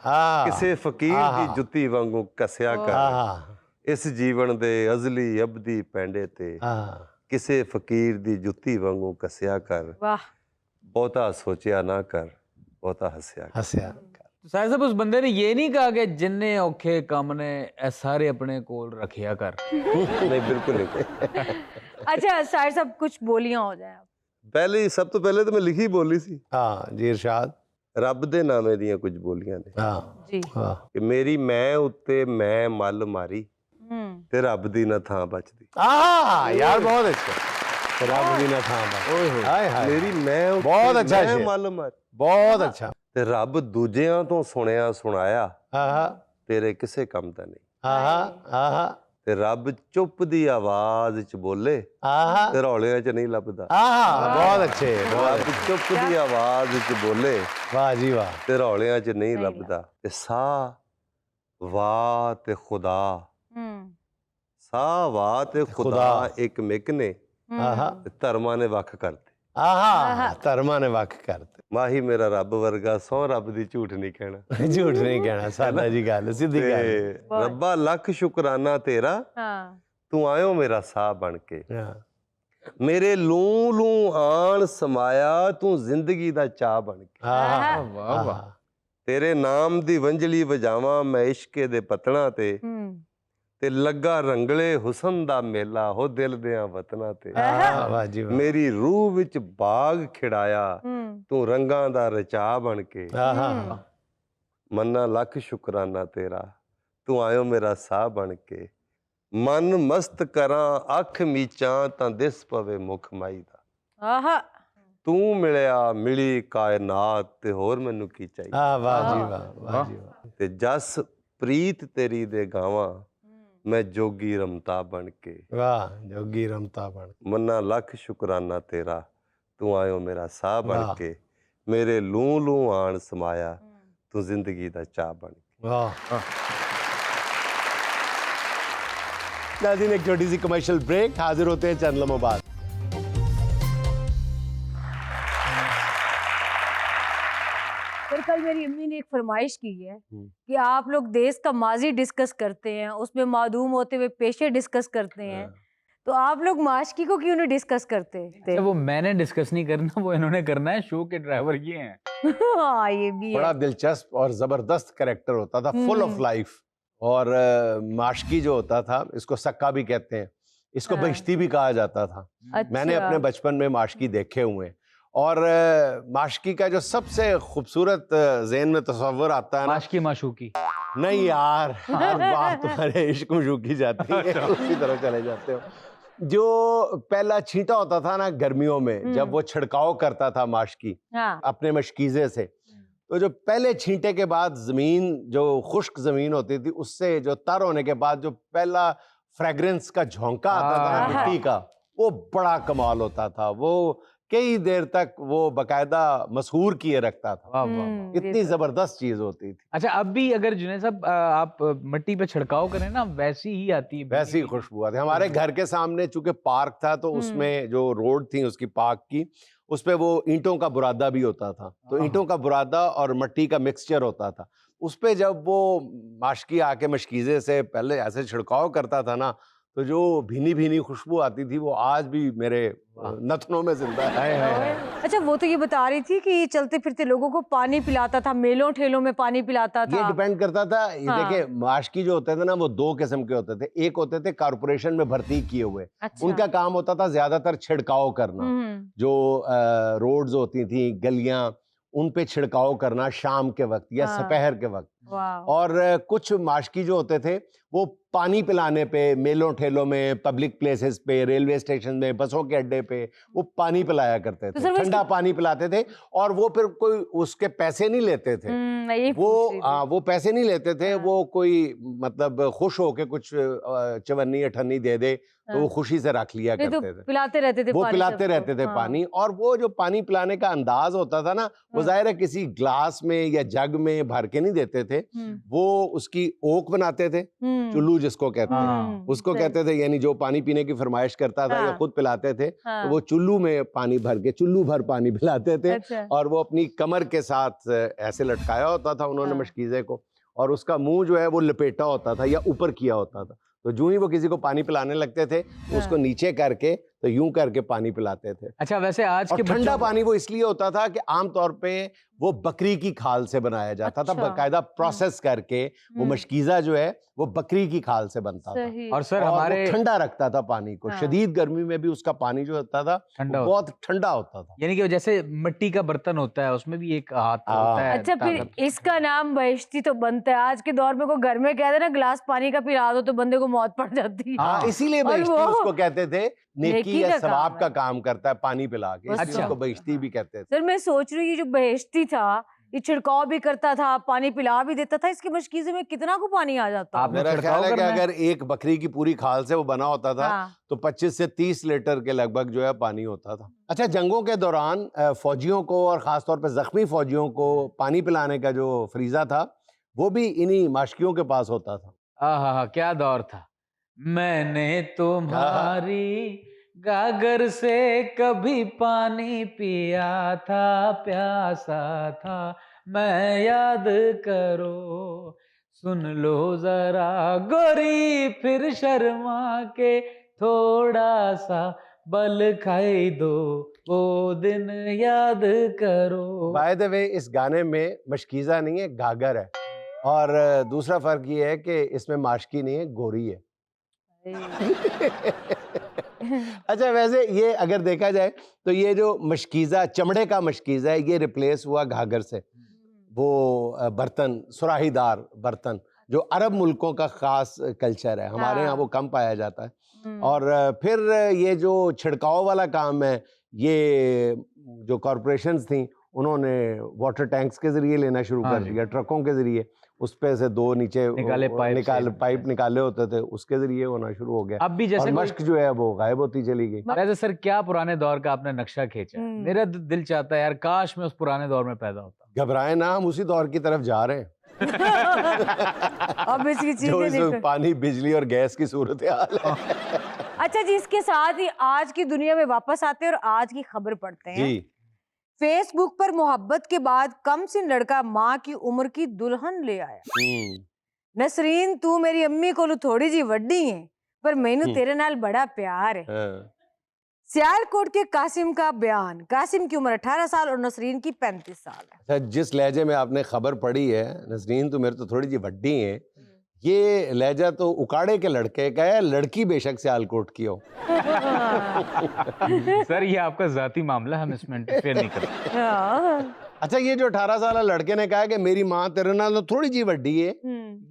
Speaker 1: आहा
Speaker 4: ਕਿਸੇ ਫਕੀਰ ਦੀ ਜੁੱਤੀ ਵਾਂਗੂ ਕੱਸਿਆ ਕਰ।
Speaker 1: आहा
Speaker 4: ਇਸ ਜੀਵਨ ਦੇ ਅਜ਼ਲੀ ਅਬਦੀ ਪੈਂਡੇ ਤੇ
Speaker 1: आहा
Speaker 4: ਕਿਸੇ ਫਕੀਰ ਦੀ ਜੁੱਤੀ ਵਾਂਗੂ ਕੱਸਿਆ ਕਰ।
Speaker 3: वाह
Speaker 4: ਬਹੁਤਾ ਸੋਚਿਆ ਨਾ ਕਰ, ਬਹੁਤਾ ਹੱਸਿਆ ਕਰ।
Speaker 1: हसिया
Speaker 5: तो साहिर साहब उस बंदे ने ये नहीं कहा कि जिन्ने औखे काम ने ए सारे अपने कोल रखिया कर।
Speaker 4: ਨਹੀਂ ਬਿਲਕੁਲ ਨਹੀਂ।
Speaker 3: अच्छा साहिर साहब कुछ बोलियां हो जाए
Speaker 4: ਪਹਿਲੇ ਸਭ ਤੋਂ ਪਹਿਲੇ ਤਾਂ ਮੈਂ ਲਿਖੀ ਬੋਲੀ ਸੀ,
Speaker 1: हाँ जी इरशाद
Speaker 4: ਰੱਬ ਦੇ ਨਾਮੇ ਦੀਆਂ ਕੁਝ ਬੋਲੀਆਂ ਨੇ
Speaker 1: हाँ
Speaker 3: जी।
Speaker 1: वाह
Speaker 4: ਕਿ ਮੇਰੀ ਮੈਂ ਉੱਤੇ ਮੈਂ ਮੱਲ ਮਾਰੀ, ਤੇ ਰੱਬ ਦੀ ਨਾ ਥਾਂ ਬਚਦੀ।
Speaker 1: आहा यार बहुत अच्छे रब भी ना था हाय हाय
Speaker 4: ਮੇਰੀ ਮੈਂ ਉੱਤੇ
Speaker 1: ਬਹੁਤ ਅੱਛਾ
Speaker 4: ਮੈਂ
Speaker 1: ਸ਼ੇਰ।
Speaker 4: ਮੱਲ ਮਾਰੀ,
Speaker 1: बहुत अच्छा
Speaker 4: ਤੇ ਰੱਬ ਦੂਜਿਆਂ ਤੋਂ ਸੁਣਿਆ ਸੁਣਾਇਆ
Speaker 1: आहा
Speaker 4: ਤੇਰੇ ਕਿਸੇ ਕੰਮ ਦਾ ਨਹੀਂ।
Speaker 1: आहा आहा
Speaker 4: ਤੇ ਰੱਬ ਚੁੱਪ ਦੀ ਆਵਾਜ਼ ਚ ਬੋਲੇ
Speaker 1: आहा
Speaker 4: ਤੇ ਰੌਲਿਆਂ ਚ ਨਹੀਂ ਲੱਭਦਾ।
Speaker 1: आहा बहुत अच्छे बहुत
Speaker 4: ਰੱਬ ਚੁੱਪ ਦੀ ਆਵਾਜ਼ ਚ ਬੋਲੇ
Speaker 1: वाह जी वाह
Speaker 4: ਤੇ ਰੌਲਿਆਂ ਚ ਨਹੀਂ ਲੱਭਦਾ। ਤੇ ਸਾਹ ਵਾਹ ਤੇ ਖੁਦਾ, ਸਾਹ ਵਾਹ ਤੇ ਖੁਦਾ ਇੱਕ ਮਿਕ ਨੇ,
Speaker 1: आहा
Speaker 4: ਤੇ ਧਰਮਾਂ ਨੇ ਵੱਖ ਕਰਤੇ।
Speaker 1: आहा धर्मा ने वक करते
Speaker 4: ਮਾਹੀ ਮੇਰਾ ਰੱਬ ਵਰਗਾ, ਸਹੁੰ ਰੱਬ ਦੀ ਝੂਠ ਨਹੀਂ ਕਹਿਣਾ।
Speaker 1: झूठ नहीं कहना सादा जी गल सीधी गल
Speaker 4: ਤੇ ਰੱਬਾ ਲੱਖ ਸ਼ੁਕਰਾਨਾ ਤੇਰਾ, ਤੂੰ ਆਇਓ ਮੇਰਾ ਸਾਹ ਬਣ ਕੇ।
Speaker 1: हाँ
Speaker 4: ਮੇਰੇ ਲੂੰ ਲੂੰ ਆਣ ਸਮਾਇਆ, ਤੂੰ ਜ਼ਿੰਦਗੀ ਦਾ ਚਾਹ ਬਣ ਕੇ।
Speaker 1: आहा
Speaker 5: वाह वाह।
Speaker 1: आहा
Speaker 4: ਤੇਰੇ ਨਾਮ ਦੀ ਵੰਜਲੀ ਵਜਾਵਾਂ ਮੈਂ ਇਸ਼ਕੇ ਦੇ ਪਤਣਾ ਤੇ ਤੇ ਲੱਗਾ ਰੰਗਲੇ ਹੁਸਨ ਦਾ ਮੇਲਾ ਹੋ ਦਿਲ ਦਿਆਂ ਵਤਨਾਂ ਤੇ
Speaker 1: वाह जी वाह
Speaker 4: ਮੇਰੀ ਰੂਹ ਵਿੱਚ ਬਾਗ ਖਿੜਾਇਆ ਤੂੰ ਰੰਗਾਂ ਦਾ ਰਚਾ ਬਣ ਕੇ
Speaker 1: हाँ
Speaker 4: ਮੰਨਾ ਲੱਖ ਸ਼ੁਕਰਾਨਾ ਤੇਰਾ ਤੂੰ ਆਇਓ ਮੇਰਾ ਸਾਹ ਬਣ ਕੇ ਮਨ ਮਸਤ ਕਰਾਂ ਅੱਖ ਮੀਚਾਂ ਤਾਂ ਦਿਸ ਪਵੇ ਮੁਖ ਮਾਈ ਦਾ
Speaker 3: आहा
Speaker 4: ਤੂੰ ਮਿਲਿਆ ਮਿਲੀ ਕਾਇਨਾਤ ਤੇ ਹੋਰ ਮੈਨੂੰ ਕੀ ਚਾਹੀਦਾ
Speaker 1: हाँ वाह जी वाह जी वाह
Speaker 4: ਤੇ ਜਸ ਪ੍ਰੀਤ ਤੇਰੀ ਦੇ ਗਾਵਾਂ ਮੈਂ ਜੋਗੀ ਰਮਤਾ ਬਣ ਕੇ
Speaker 1: वाह जोगी रमता बन
Speaker 4: ਮੰਨਾ ਲੱਖ ਸ਼ੁਕਰਾਨਾ ਤੇਰਾ ਤੂੰ ਆਇਓ ਮੇਰਾ ਸਾਹ ਬਣ
Speaker 1: ਵਾਹ।
Speaker 4: ਕੇ ਮੇਰੇ ਲੂ ਲੂ ਆਣ ਸਮਾਇਆ ਤੂੰ ਜ਼ਿੰਦਗੀ ਦਾ ਚਾਹ ਬਣ ਕੇ
Speaker 1: वाह नाज़रीन एक छोटी सी कमर्शियल ब्रेक, हाजिर होते हैं चंद लम्हों बाद।
Speaker 3: फिर कल मेरी अम्मी ने एक फरमाइश की है कि आप लोग देश का माजी डिस्कस करते हैं, उसमें मादूम होते हुए पेशे डिस्कस करते हैं, तो आप लोग माशकी को क्यों नहीं डिस्कस करते
Speaker 5: अच्छा, वो मैंने डिस्कस नहीं करना, वो इन्होंने करना है, शो के ड्राइवर ये हैं।
Speaker 3: हाँ ये भी
Speaker 1: बड़ा
Speaker 3: है।
Speaker 1: दिलचस्प और जबरदस्त कैरेक्टर होता था, फुल ऑफ लाइफ। और माशकी जो होता था, इसको सक्का भी कहते हैं, इसको
Speaker 3: हाँ।
Speaker 1: बहिश्ती भी कहा जाता था।
Speaker 3: अच्छा।
Speaker 1: मैंने अपने बचपन में माशकी देखे हुए हैं। और माशकी का जो सबसे खूबसूरत ज़हन में तस्वर आता है ना,
Speaker 5: माशकी माशूकी।
Speaker 1: नहीं यार, हर बात तुम्हारे इश्क में झुकी जाती है, उसी तरफ चले जाते हो। जो पहला छींटा होता था ना गर्मियों में, जब वो छिड़काव करता था माशकी
Speaker 3: हाँ।
Speaker 1: अपने मशकीज़े से, तो जो पहले छींटे के बाद जमीन, जो खुश्क जमीन होती थी, उससे जो तर होने के बाद जो पहला फ्रेग्रेंस का झोंका आता था ना मिट्टी का, वो बड़ा कमाल होता था। वो कई देर तक वो बकायदा मशहूर किए रखता था।
Speaker 5: वाह, वाह, वाह।
Speaker 1: इतनी जबरदस्त चीज होती थी।
Speaker 5: अच्छा, अब भी अगर जुनैद साहब आप मिट्टी पे छिड़काव करें ना, वैसी ही आती है,
Speaker 1: वैसी खुशबू आती। हमारे घर के सामने चूंकि पार्क था, तो उसमें जो रोड थी उसकी पार्क की, उस पे वो ईंटों का बुरादा भी होता था। तो ईंटों का बुरादा और मिट्टी का मिक्सचर होता था। उस पे जब वो माशकी आके मशकीज़े से पहले ऐसे छिड़काव करता था ना, तो जो भीनी भीनी खुशबू आती थी, वो आज भी मेरे नथनों में जिंदा है।
Speaker 3: अच्छा, वो तो ये बता रही थी कि चलते फिरते लोगों को पानी पिलाता था, मेलों ठेलों में पानी पिलाता था।
Speaker 1: ये डिपेंड करता था।
Speaker 3: हाँ।
Speaker 1: देखिए, माशकी जो होते थे ना, वो दो किस्म के होते थे। एक होते थे कारपोरेशन में भर्ती किए हुए,
Speaker 3: अच्छा।
Speaker 1: उनका काम होता था ज्यादातर छिड़काव करना। जो रोड्स होती थी, गलियां, उन पे छिड़काव करना शाम के वक्त या
Speaker 3: हाँ।
Speaker 1: दोपहर के वक्त।
Speaker 3: वाह।
Speaker 1: और कुछ माशकी जो होते थे, वो पानी पिलाने पे, मेलों ठेलों में, पब्लिक प्लेसेस पे, रेलवे स्टेशन में, बसों के अड्डे पे वो पानी पिलाया करते
Speaker 3: तो
Speaker 1: थे,
Speaker 3: सर वो
Speaker 1: ठंडा पानी पिलाते थे। और वो फिर कोई उसके पैसे नहीं लेते थे।
Speaker 3: मैं यही पूछ रही थी।
Speaker 1: वो पैसे नहीं लेते थे। वो कोई मतलब खुश होके कुछ चवन्नी अठन्नी दे दे, तो वो खुशी से रख लिया
Speaker 3: नहीं तो
Speaker 1: करते थे।
Speaker 3: पिलाते रहते थे
Speaker 1: वो
Speaker 3: पानी
Speaker 1: पिलाते
Speaker 3: सबको।
Speaker 1: रहते थे
Speaker 3: हाँ।
Speaker 1: पानी। और वो जो पानी पिलाने का अंदाज होता था ना, वो जाहिर है किसी ग्लास में या जग में भर के नहीं देते थे। वो उसकी ओक बनाते थे, चुल्लू जिसको कहते हैं, उसको
Speaker 3: सही।
Speaker 1: कहते थे। यानी जो पानी पीने की फरमाइश करता था या
Speaker 3: हाँ।
Speaker 1: खुद पिलाते थे,
Speaker 3: हाँ।
Speaker 1: तो वो चुल्लू में पानी भर के, चुल्लू भर पानी पिलाते थे।
Speaker 3: अच्छा।
Speaker 1: और वो अपनी कमर के साथ ऐसे लटकाया होता था उन्होंने
Speaker 3: हाँ।
Speaker 1: मशकीज़े को, और उसका मुंह जो है वो लपेटा होता था या ऊपर किया होता था। तो जो ही वो किसी को पानी पिलाने लगते थे, उसको नीचे करके, तो यूं करके पानी पिलाते थे।
Speaker 5: अच्छा, वैसे आज
Speaker 1: और
Speaker 5: के
Speaker 1: ठंडा
Speaker 5: बच्चों
Speaker 1: पानी वो इसलिए होता था कि आमतौर पे वो बकरी की खाल से बनाया जाता था।
Speaker 3: अच्छा।
Speaker 1: बकायदा प्रोसेस करके वो मशकीज़ा जो है वो बकरी की खाल से बनता था।
Speaker 3: सही।
Speaker 5: और सर
Speaker 1: और
Speaker 5: हमारे
Speaker 1: वो ठंडा रखता था पानी को।
Speaker 3: हाँ।
Speaker 1: शदीद गर्मी में भी उसका पानी जो होता था
Speaker 5: ठंडा
Speaker 1: वो बहुत ठंडा होता था।
Speaker 5: यानी कि जैसे मिट्टी का बर्तन होता है, उसमें भी एक हाथ
Speaker 1: हाँ।
Speaker 5: होता है,
Speaker 3: अच्छा, फिर
Speaker 5: ताकत।
Speaker 3: इसका नाम बहिश्ती तो बनता है। आज के दौर में कोई घर में कह दे ना ग्लास पानी का पिला दो, तो बंदे को मौत पड़ जाती है।
Speaker 1: हाँ, इसीलिए
Speaker 3: और
Speaker 1: बहिश्ती
Speaker 3: वो
Speaker 1: उसको कहते थे। नेकी
Speaker 3: नेकी
Speaker 1: या
Speaker 3: का
Speaker 1: सवाब
Speaker 3: काम
Speaker 1: का
Speaker 3: है।
Speaker 1: काम करता है पानी पिला के, इसलिए
Speaker 3: अच्छा।
Speaker 1: उसको बहिश्ती भी कहते थे।
Speaker 3: सर मैं सोच रही हूँ, ये जो बहिश्ती था, ये छिड़काव भी करता था, पानी पिला भी देता था, इसकी मशकीज़े में कितना को पानी आ जाता?
Speaker 5: आपने
Speaker 1: मेरा
Speaker 5: छिड़काव
Speaker 1: ख्याल है कि
Speaker 5: करना है?
Speaker 1: अगर एक बकरी की पूरी खाल से वो बना होता था,
Speaker 3: हाँ।
Speaker 1: तो 25 से 30 लीटर के लगभग जो है पानी होता था। अच्छा, जंगों के दौरान फौजियों को और खासतौर पर जख्मी फौजियों को पानी पिलाने का जो फरीजा था, वो भी इन्हीं माशकियों के पास होता था।
Speaker 5: आहा, क्या दौर था। मैंने तुम्हारी गागर से कभी पानी पिया था, प्यासा था मैं, याद करो, सुन लो जरा गोरी फिर शर्मा के थोड़ा सा बल खाई दो वो दिन याद करो।
Speaker 1: बाय द वे इस गाने में मशकीज़ा नहीं है, गागर है। और दूसरा फर्क ये है कि इसमें माशकी नहीं है, गोरी है। अच्छा, वैसे ये अगर देखा जाए तो ये जो मशकीज़ा, चमड़े का मशकीज़ा है, ये रिप्लेस हुआ घाघर से। वो बर्तन, सुराहीदार बर्तन, जो अरब मुल्कों का ख़ास कल्चर है, हमारे यहाँ वो कम पाया जाता है। और फिर ये जो छिड़काव वाला काम है, ये जो कॉरपोरेशंस थी उन्होंने वाटर टैंक्स के ज़रिए लेना शुरू कर दिया, ट्रकों के ज़रिए। उस पे से दो नीचे पाइप निकाले होते थे, उसके ज़रिए होना शुरू हो गया।
Speaker 5: अब भी जैसे
Speaker 1: और मश्क जो है वो गायब होती चली गई।
Speaker 5: वैसे सर क्या पुराने दौर का आपने नक्शा खींचा है। मेरा दिल चाहता है यार काश मैं उस पुराने दौर में पैदा होता।
Speaker 1: घबराए ना, हम उसी दौर की तरफ जा रहे हैं।
Speaker 3: अब इसकी
Speaker 1: जो
Speaker 3: चीजें
Speaker 1: इसमें पानी, बिजली और गैस की सूरत हाल है।
Speaker 3: अच्छा जी, इसके साथ ही आज की दुनिया में वापस आते हैं और आज की खबर पढ़ते हैं।
Speaker 1: जी।
Speaker 3: फेसबुक पर मोहब्बत के बाद कम सिन लड़का माँ की उम्र की दुल्हन ले आया। नसरीन, तू मेरी अम्मी को थोड़ी जी वड्डी है, पर मैनू तेरे नाल बड़ा प्यार है। सियालकोट के कासिम का बयान। कासिम की उम्र 18 साल और नसरीन की 35 साल है।
Speaker 1: अच्छा, जिस लहजे में आपने खबर पढ़ी है, नसरीन तो मेरे तो थोड़ी जी वड्डी है, ये लहजा तो उकाड़े के लड़के का है, लड़की बेशक सियालकोट की हो।
Speaker 5: सर ये आपका जाती मामला, हम इसमें इंटरफेयर नहीं करते।
Speaker 1: अच्छा, ये जो 18 साल लड़के ने कहा कि मेरी माँ तेरे नाल तो थोड़ी जी वड्डी है,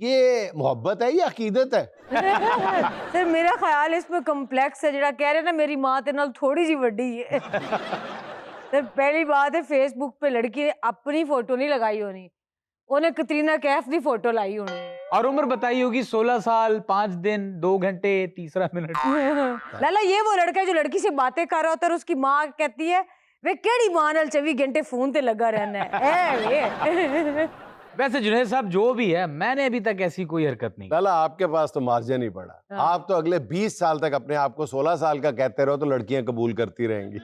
Speaker 1: ये मोहब्बत है या अकीदत है?
Speaker 3: सर मेरा ख्याल इसमें कॉम्प्लेक्स है, जरा कह रहे ना मेरी माँ तेरे नाल थोड़ी जी वड्डी है। सर पहली बात है, फेसबुक पे लड़की ने अपनी फोटो नहीं लगाई होनी, उन्हें कतरीना कैफ की फोटो लाई होनी।
Speaker 5: और उम्र बताई होगी 16 साल 5 दिन 2 घंटे 3 मिनट।
Speaker 3: लाला ये वो लड़का है जो लड़की से बातें कर रहा होता है और उसकी माँ कहती है वे केड़ी मां नाल 24 घंटे फोन ते लगा रहना है।
Speaker 5: वैसे जुनैद साहब जो भी है, मैंने अभी तक ऐसी कोई हरकत नहीं।
Speaker 1: लाला आपके पास तो मार्जिन ही पड़ा। आप तो अगले 20 साल तक अपने आप को 16 साल का कहते रहो तो लड़कियां कबूल करती रहेंगी।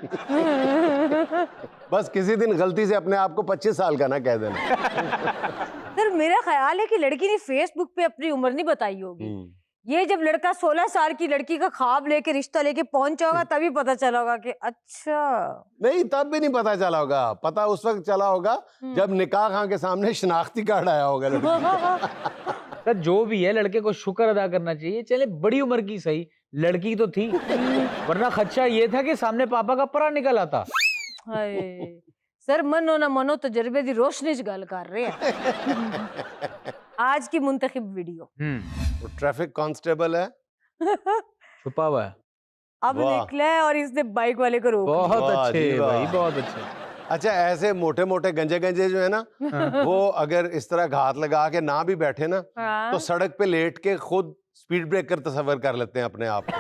Speaker 1: बस किसी दिन गलती से अपने आप को 25 साल का ना कह देना।
Speaker 3: सर मेरा ख्याल है कि लड़की ने फेसबुक पे अपनी उम्र नहीं बताई होगी। ये जब लड़का 16 साल की लड़की का ख्वाब लेके रिश्ता लेके पहुंचा होगा तभी पता चला होगा कि अच्छा
Speaker 1: नहीं, तब भी नहीं पता चला होगा। पता उस वक्त चला होगा जब निकाह खां के सामने शनाख्ती कार्ड आया होगा लड़की।
Speaker 5: सर जो भी है, लड़के को शुक्र अदा करना चाहिए, चले बड़ी उम्र की सही, लड़की तो थी, वरना खदशा ये था कि सामने पापा का परा निकल आता।
Speaker 3: हाय सर, मनो ना मनो तजर्बे दी रोशनी च गल कर रहे हैं। आज की मुंतखब वीडियो।
Speaker 1: वो ट्रैफिक कांस्टेबल है,
Speaker 5: छुपा हुआ है,
Speaker 3: अब निकला है और इसने बाइक वाले को रोक
Speaker 5: बहुत
Speaker 1: वाह
Speaker 5: अच्छे
Speaker 1: जी वाह।
Speaker 5: भाई, बहुत अच्छे।
Speaker 1: अच्छा, ऐसे मोटे मोटे गंजे गंजे जो है ना, वो अगर इस तरह घात लगा के ना भी बैठे ना, तो सड़क पे लेट के खुद स्पीड ब्रेकर तस्वर कर लेते हैं अपने आप को।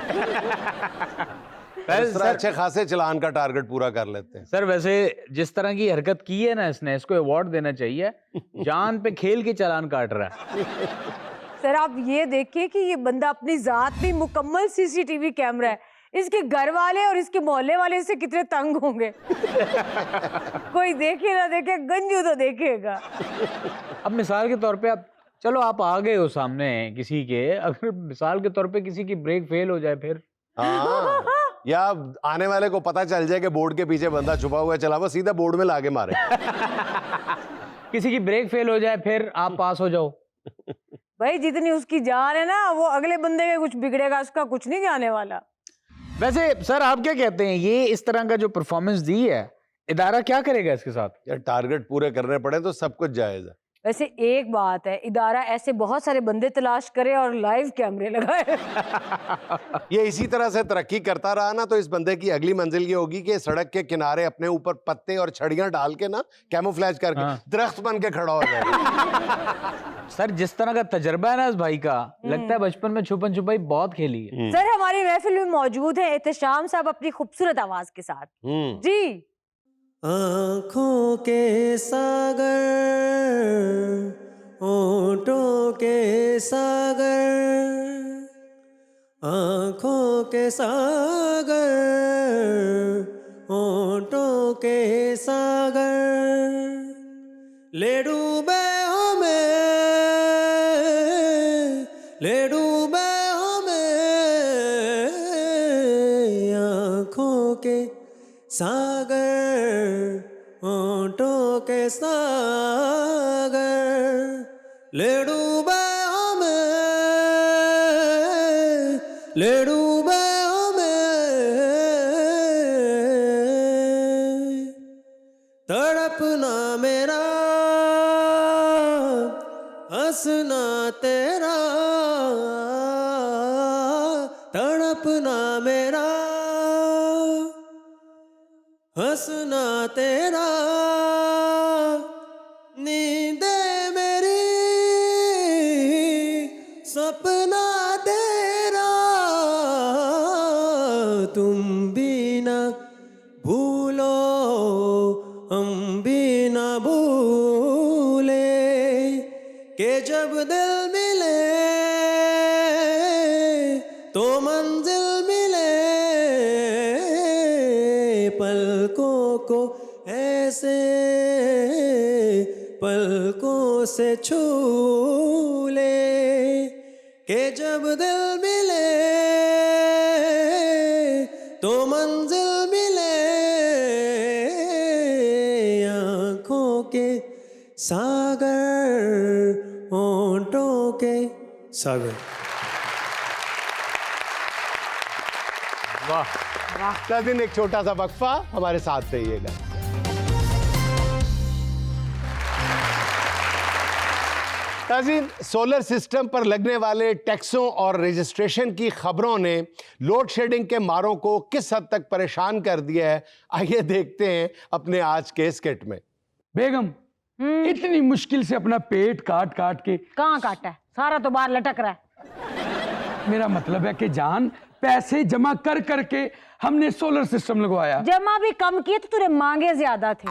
Speaker 1: इस तरह अच्छे खासे चलान का टारगेट पूरा कर लेते हैं।
Speaker 5: सर वैसे जिस तरह की हरकत की है ना इसने, इसको अवार्ड देना चाहिए। जान पे खेल के चालान काट रहा है।
Speaker 3: सर आप ये देखिए कि ये बंदा अपनी जात में मुकम्मल सीसीटीवी कैमरा है, इसके घर वाले और इसके मोहल्ले वाले इससे कितने तंग होंगे। कोई देखे ना देखे, गंजू तो देखेगा।
Speaker 5: अब मिसाल के तौर पे आप चलो, आप आ गए हो सामने किसी के, अगर मिसाल के तौर पे किसी की ब्रेक फेल हो जाए फिर,
Speaker 1: हाँ, या आने वाले को पता चल जाए कि बोर्ड के पीछे बंदा छुपा हुआ है, चला वो सीधा बोर्ड में लाके मारे।
Speaker 5: किसी की ब्रेक फेल हो जाए फिर आप पास हो जाओ।
Speaker 3: भाई जितनी उसकी जान है ना, वो अगले बंदे के कुछ बिगड़ेगा उसका कुछ नहीं जाने वाला।
Speaker 5: वैसे सर आप क्या कहते हैं, ये इस तरह का जो परफॉर्मेंस दी है, इदारा क्या करेगा इसके साथ?
Speaker 1: यार टारगेट पूरे करने पड़े तो सब कुछ जायज है।
Speaker 3: वैसे एक बात है, इदारा ऐसे बहुत सारे बंदे तलाश करे और लाइव कैमरे लगाए।
Speaker 1: ये इसी तरह से तरक्की करता रहा ना, तो इस बंदे की अगली मंजिल ये होगी कि सड़क के किनारे अपने ऊपर पत्ते और छड़ियां डाल के ना, कैमोफ्लेज करके दरख्त बन के खड़ा हो जाएगा।
Speaker 5: सर जिस तरह का तजर्बा है ना इस भाई का, लगता है बचपन में छुपन छुपाई बहुत खेली है।
Speaker 3: सर हमारी महफिल में मौजूद है एहतशाम साहब अपनी खूबसूरत आवाज के साथ। जी।
Speaker 6: आँखों के सागर, होठों के सागर, आँखों के सागर, होठों के सागर, ले डूबे हमें, ले डूबे हमें, आँखों के सागर, होठों के सागर, ले डूबे हमें, ले डूबे हमें, तड़पना मेरा, हंसना तेरा, तड़पना मेरा, हंसना तेरा, नींदे मेरी, सपना तेरा, तुम भी ना भूलो, हम भी ना भूले, कि जब दिल मिले तो मंजिल मिले, पलकों को ऐसे पलकों से छू ले, कि जब दिल मिले तो मंजिल मिले, आँखों के सागर, होठों के सागर।
Speaker 1: वाह। नाज़रीन, एक छोटा सा वक्फा, हमारे साथ रहिएगा। नाज़रीन, सोलर सिस्टम पर लगने वाले टैक्सों और रजिस्ट्रेशन की खबरों ने लोड शेडिंग के मारों को किस हद तक परेशान कर दिया है, आइए देखते हैं अपने आज के स्किट में।
Speaker 7: बेगम, इतनी मुश्किल से अपना पेट काट काट के
Speaker 3: कहाँ काटा है? सारा तो बाहर लटक रहा है।
Speaker 7: मेरा मतलब है कि जान, पैसे जमा कर करके हमने सोलर सिस्टम लगवाया।
Speaker 3: जमा भी कम किए तो तुझे मांगे ज्यादा थे।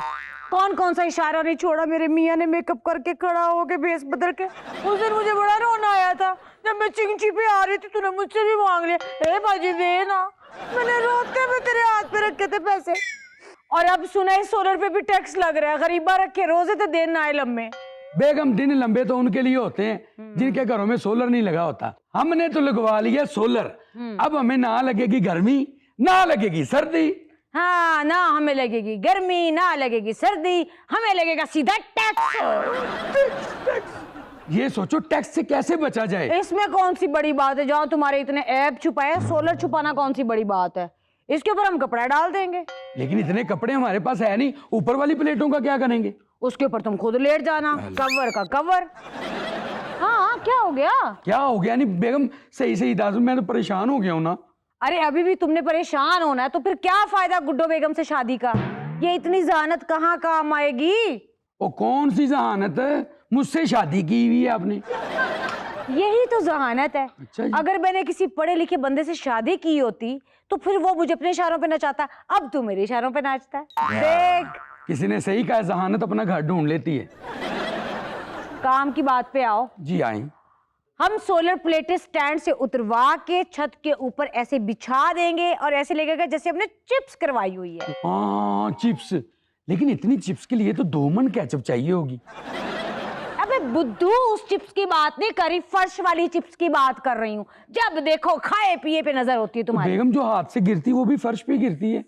Speaker 3: कौन कौन सा इशारा नहीं छोड़ा मेरे मियाँ ने मेकअप करके खड़ा होके भेस बदल के। उस दिन मुझे बड़ा रोना आया था जब मैं चिंची पे आ रही थी, तूने मुझसे भी मांग लिया, ए बाजी दे ना। मैंने रोते हुए तेरे हाथ पे रखे थे पैसे। और अब सुना है सोलर पे भी टैक्स लग रहा है। गरीबा रखे रोजे तो दिन आए लम्बे।
Speaker 7: बेगम, दिन लंबे तो उनके लिए होते हैं जिनके घरों में सोलर नहीं लगा होता। हमने तो लगवा लिया सोलर, अब हमें ना लगेगी गर्मी ना लगेगी सर्दी।
Speaker 3: हाँ, ना हमें लगेगी गर्मी ना लगेगी सर्दी, हमें लगेगा सीधा टैक्स।
Speaker 7: ये सोचो टैक्स से कैसे बचा जाए।
Speaker 3: इसमें कौन सी बड़ी बात है? जहाँ तुम्हारे इतने ऐप छुपाए, सोलर छुपाना कौन सी बड़ी बात है? इसके ऊपर हम कपड़ा डाल देंगे।
Speaker 7: लेकिन इतने कपड़े हमारे पास है नहीं, ऊपर वाली प्लेटों का क्या करेंगे?
Speaker 3: उसके ऊपर तुम खुद लेट जाना, कवर का कवर। हाँ, क्या हो गया?
Speaker 7: क्या हो गया? नहीं बेगम, सही सही दादू, मैं तो परेशान हो गया हूँ ना।
Speaker 3: अरे अभी भी तुमने परेशान होना है तो फिर क्या फायदा गुड्डो बेगम से शादी का? ये इतनी जहानत कहाँ काम आएगी?
Speaker 7: वो कौन सी जहानत है? मुझसे शादी की हुई है आपने।
Speaker 3: यही तो जहानत है।
Speaker 7: अच्छा जी।
Speaker 3: अगर मैंने किसी पढ़े लिखे बंदे से शादी की होती तो फिर वो मुझे अपने इशारों पे नचाता, अब तू मेरे इशारों पे नाचता है। देख,
Speaker 7: किसी ने सही कहा, जहानत अपना घर ढूंढ लेती है।
Speaker 3: काम की बात पे आओ।
Speaker 7: जी आए।
Speaker 3: हम सोलर प्लेटें स्टैंड से उतरवा के छत के ऊपर ऐसे बिछा देंगे और ऐसे लगेगा जैसे हमने चिप्स करवाई हुई है।
Speaker 7: हाँ, चिप्स। लेकिन इतनी चिप्स के लिए तो 2 मन केचप चाहिए होगी।
Speaker 3: अबे बुद्धू, उस चिप्स की बात नहीं करी, फर्श वाली चिप्स की बात कर रही हूँ। जब देखो खाए पिए पे नजर होती है तुम्हारी।
Speaker 7: बेगम, जो हाथ से गिरती वो भी फर्श पे गिरती है।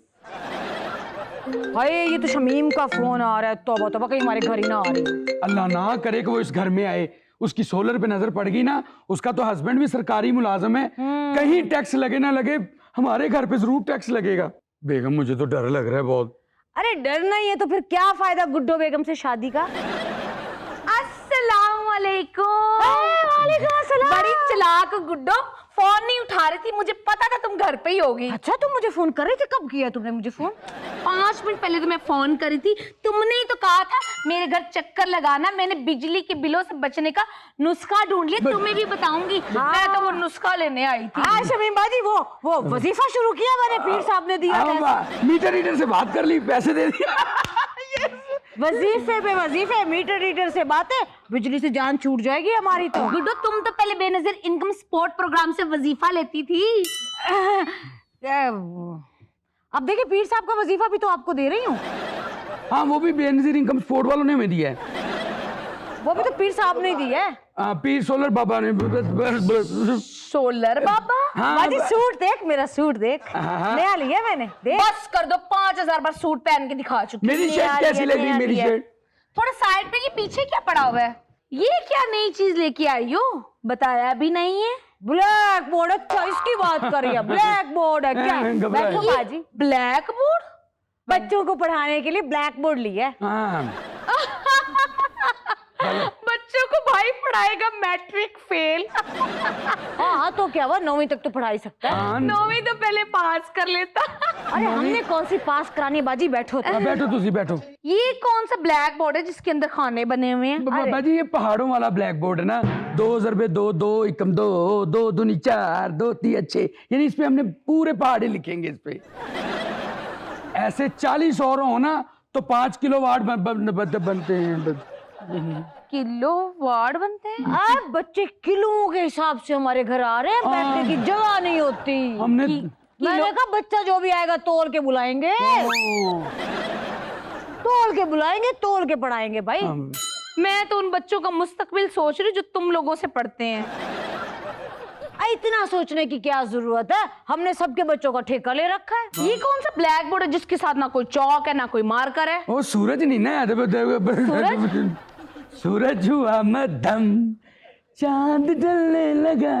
Speaker 3: हाय, ये तो शमीम का फोन आ रहा है। तौबा तौबा, कहीं हमारे घर ही ना आ रही।
Speaker 7: अल्लाह ना करे कि वो इस घर में आए। उसकी सोलर पे नजर पड़ गई ना, उसका तो हस्बैंड भी सरकारी मुलाजिम है, कहीं टैक्स लगे ना लगे, हमारे घर पे जरूर टैक्स लगेगा। बेगम, मुझे तो डर लग रहा है बहुत।
Speaker 3: अरे डर नहीं है तो फिर क्या फायदा गुड्डो बेगम से शादी का? अस्सलाम वालेकुम। वालेकुम अस्सलाम।
Speaker 8: बड़ी चालाक गुड्डो, फोन नहीं उठा रही थी, मुझे पता था तुम घर पे ही होगी।
Speaker 3: अच्छा, तुम मुझे फोन कर रही थी? कब किया तुमने मुझे फोन?
Speaker 8: 5 मिनट पहले तो मैं फोन करी थी। तुमने ही तो कहा था मेरे घर चक्कर लगाना। मैंने बिजली के बिलों से बचने का नुस्खा ढूंढ लिया, तुम्हें भी बताऊंगी। मैं तो वो नुस्खा लेने आई थी।
Speaker 3: हाँ शमीम बाजी, वो वजीफा शुरू किया मैंने, पीर साहब ने दिया था।
Speaker 7: मीटर रीडर से बात कर ली, पैसे दे दिया।
Speaker 3: वजीफे पे वजीफे, मीटर रीडर से बातें, बिजली से जान छूट जाएगी हमारी तो।
Speaker 8: गुड्डो, तुम तो पहले बेनजीर इनकम सपोर्ट प्रोग्राम से वजीफा लेती थी।
Speaker 3: अब देखिए, पीर साहब का वजीफा भी तो आपको दे रही हूँ।
Speaker 7: हाँ, वो भी बेनजीर इनकम सपोर्ट वालों ने हमें दिया है।
Speaker 3: वो भी तो पीर साहब ने दिया है।
Speaker 7: पीर सोलर बाबा ने
Speaker 8: सोलर बाबा?
Speaker 7: हाँ,
Speaker 3: बाजी सूट देख, मेरा सूट देख,
Speaker 7: हाँ।
Speaker 3: नया लिया मैंने, देख।
Speaker 8: बस कर दो, 5000 बार सूट पहन के दिखा चुकी
Speaker 7: मेरी
Speaker 8: हूँ।
Speaker 7: शर्ट कैसी लग रही है, मेरी शर्ट?
Speaker 8: थोड़ा साइड पे, ये पीछे क्या पड़ा हुआ है? ये क्या नई चीज लेके आई हो? बताया भी नहीं है।
Speaker 3: ब्लैक बोर्ड, अच्छा इसकी बात कर रही है, ब्लैक बोर्ड है क्या?
Speaker 7: घबराए।
Speaker 3: बैठो बाजी,
Speaker 8: ब्लैक बोर्ड?
Speaker 3: बच्चों को पढ़ाने के लिए ब्लैक बोर्ड लिया है।
Speaker 7: हाँ
Speaker 8: बच्चों को भाई पढ़ाएगा मैट्रिक फेल?
Speaker 3: हाँ तो क्या हुआ, 9वीं तक तो पढ़ा ही सकता है।
Speaker 7: हाँ,
Speaker 8: 9वीं तो पहले पास कर लेता।
Speaker 3: अरे हमने कौन सी पास करानी है बाजी, बैठो तो।
Speaker 7: बैठो तुसी बैठो।
Speaker 8: ये कौन सा ब्लैक बोर्ड है जिसके अंदर खाने बने हुए हैं?
Speaker 7: बाबा जी ये पहाड़ों वाला ब्लैक बोर्ड है ना, 2 ज़रबे 2, 2 एकम 2, 2 दूनी 4, 2 3 अच्छे, यानी इस पे हमने पूरे पहाड़े लिखेंगे इस पे। ऐसे 40 और हो ना तो 5 किलोवाट बनते हैं।
Speaker 8: किलोवाट बनते हैं?
Speaker 3: अब बच्चे किलों के हिसाब से हमारे घर आ रहे हैं, बैठने की जगह नहीं होती।
Speaker 7: हमने
Speaker 3: मैंने कहा बच्चा जो भी आएगा तोल के बुलाएंगे, तोल के बुलाएंगे, तोल के पढ़ाएंगे भाई।
Speaker 8: मैं तो उन बच्चों का मुस्तकबिल सोच रही हूँ जो तुम लोगों से पढ़ते हैं।
Speaker 3: इतना सोचने की क्या जरूरत है, हमने सबके बच्चों का ठेका ले रखा है।
Speaker 8: ये कौन सा ब्लैक बोर्ड है जिसके साथ ना कोई चौक है ना कोई मार्कर है?
Speaker 7: ओ सूरज नहीं ना, सूरज हुआ मध्यम, चांद ढलने लगा।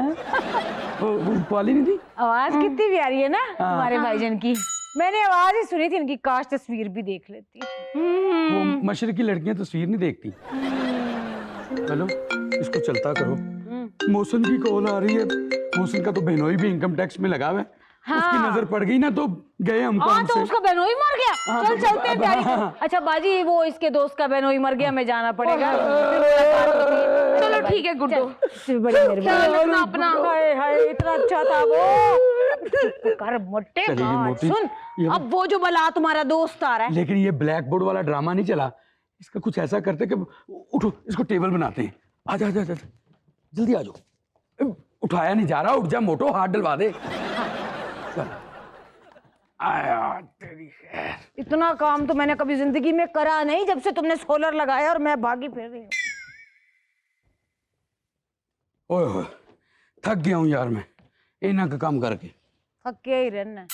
Speaker 7: वो पॉली नहीं थी?
Speaker 3: आवाज कितनी प्यारी है ना हमारे भाईजान की। मैंने आवाज ही सुनी थी इनकी, काश तस्वीर भी देख लेती।
Speaker 7: वो मशरकी लड़कियां तस्वीर नहीं देखती। हेलो, इसको चलता करो। मौसम की कॉल आ रही है। मौसम का तो बहनोई भी इनकम टैक्स में लगा हुआ है। उसकी नजर पड़ गई ना तो गए हम काम
Speaker 3: हाँ तो
Speaker 7: से।
Speaker 3: उसका बहनोई मर गया। चल चलते हैं प्यारी। अच्छा बाजी वो इसके दोस्त का बहनोई मर गया, हमें जाना पड़ेगा।
Speaker 8: चलो ठीक है गुड्डू,
Speaker 3: बड़ी मेहरबानी।
Speaker 8: ख्याल रखना अपना।
Speaker 3: हाय हाय इतना अच्छा था वो। चुप कर मोटे
Speaker 7: चलेगी
Speaker 3: काट।
Speaker 7: मोटी।
Speaker 3: सुन
Speaker 7: ये-
Speaker 3: अब वो जो बला तुम्हारा दोस्त आ रहा है,
Speaker 7: लेकिन ये ब्लैक बोर्ड वाला ड्रामा नहीं चला। इसका कुछ ऐसा करते कि उठो, इसको टेबल बनाते हैं। आजा आजा आजा, जल्दी आ जाओ। उठाया नहीं जा रहा, उठ जा मोटो, हाथ डलवा दे। चल। आया तेरी खैर।
Speaker 3: इतना काम तो मैंने कभी जिंदगी में करा नहीं जब से तुमने सोलर लगाया और मैं भागी फिर रही हूँ।
Speaker 7: ओए होए, थक गया हूँ यार मैं इन्ना का काम करके।
Speaker 3: थके ही रहना है।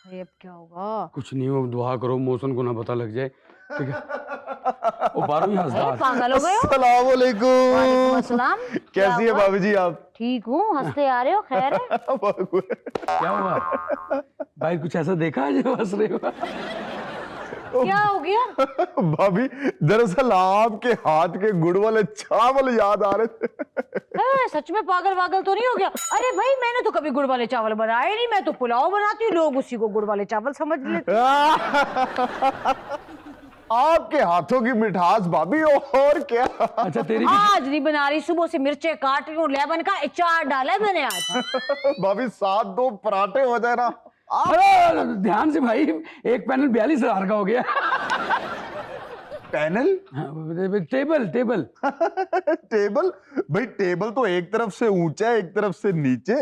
Speaker 3: अरे अब क्या होगा?
Speaker 7: कुछ नहीं हो, दुआ करो मौसम को ना पता लग जाए, ठीक है? ओ 12वीं हंसदार।
Speaker 3: पागल हो गए हो?
Speaker 1: अस्सलाम वालेकुम।
Speaker 3: वालेकुम अस्सलाम।
Speaker 1: कैसी है भाभी जी आप?
Speaker 3: ठीक हूँ, हंसते आ रहे हो, खैर है?
Speaker 7: क्या हुआ भाई, कुछ ऐसा देखा है जो हंस रहे हो?
Speaker 3: क्या हो गया?
Speaker 1: भाभी दरअसल आपके हाथ के गुड़ वाले चावल याद आ रहे थे।
Speaker 3: सच में पागल वागल तो नहीं हो गया? अरे भाई मैंने तो कभी गुड़ वाले चावल बनाए नहीं, मैं तो पुलाव बनाती हूँ, लोग उसी को गुड़ वाले चावल समझ लेते।
Speaker 1: आपके हाथों की मिठास भाभी, और क्या।
Speaker 7: अच्छा तेरी
Speaker 3: आज नहीं बना रही, सुबह से मिर्चे काट रही हूँ, लेमन का अचार डाला है मैंने आज।
Speaker 1: भाभी 7-2 पराठे हो जाए ना।
Speaker 7: अरे ध्यान से भाई, एक पैनल 42,000 का हो गया।
Speaker 1: पैनल?
Speaker 7: Table table
Speaker 1: table? भाई टेबल तो एक तरफ से ऊंचा है एक तरफ से नीचे,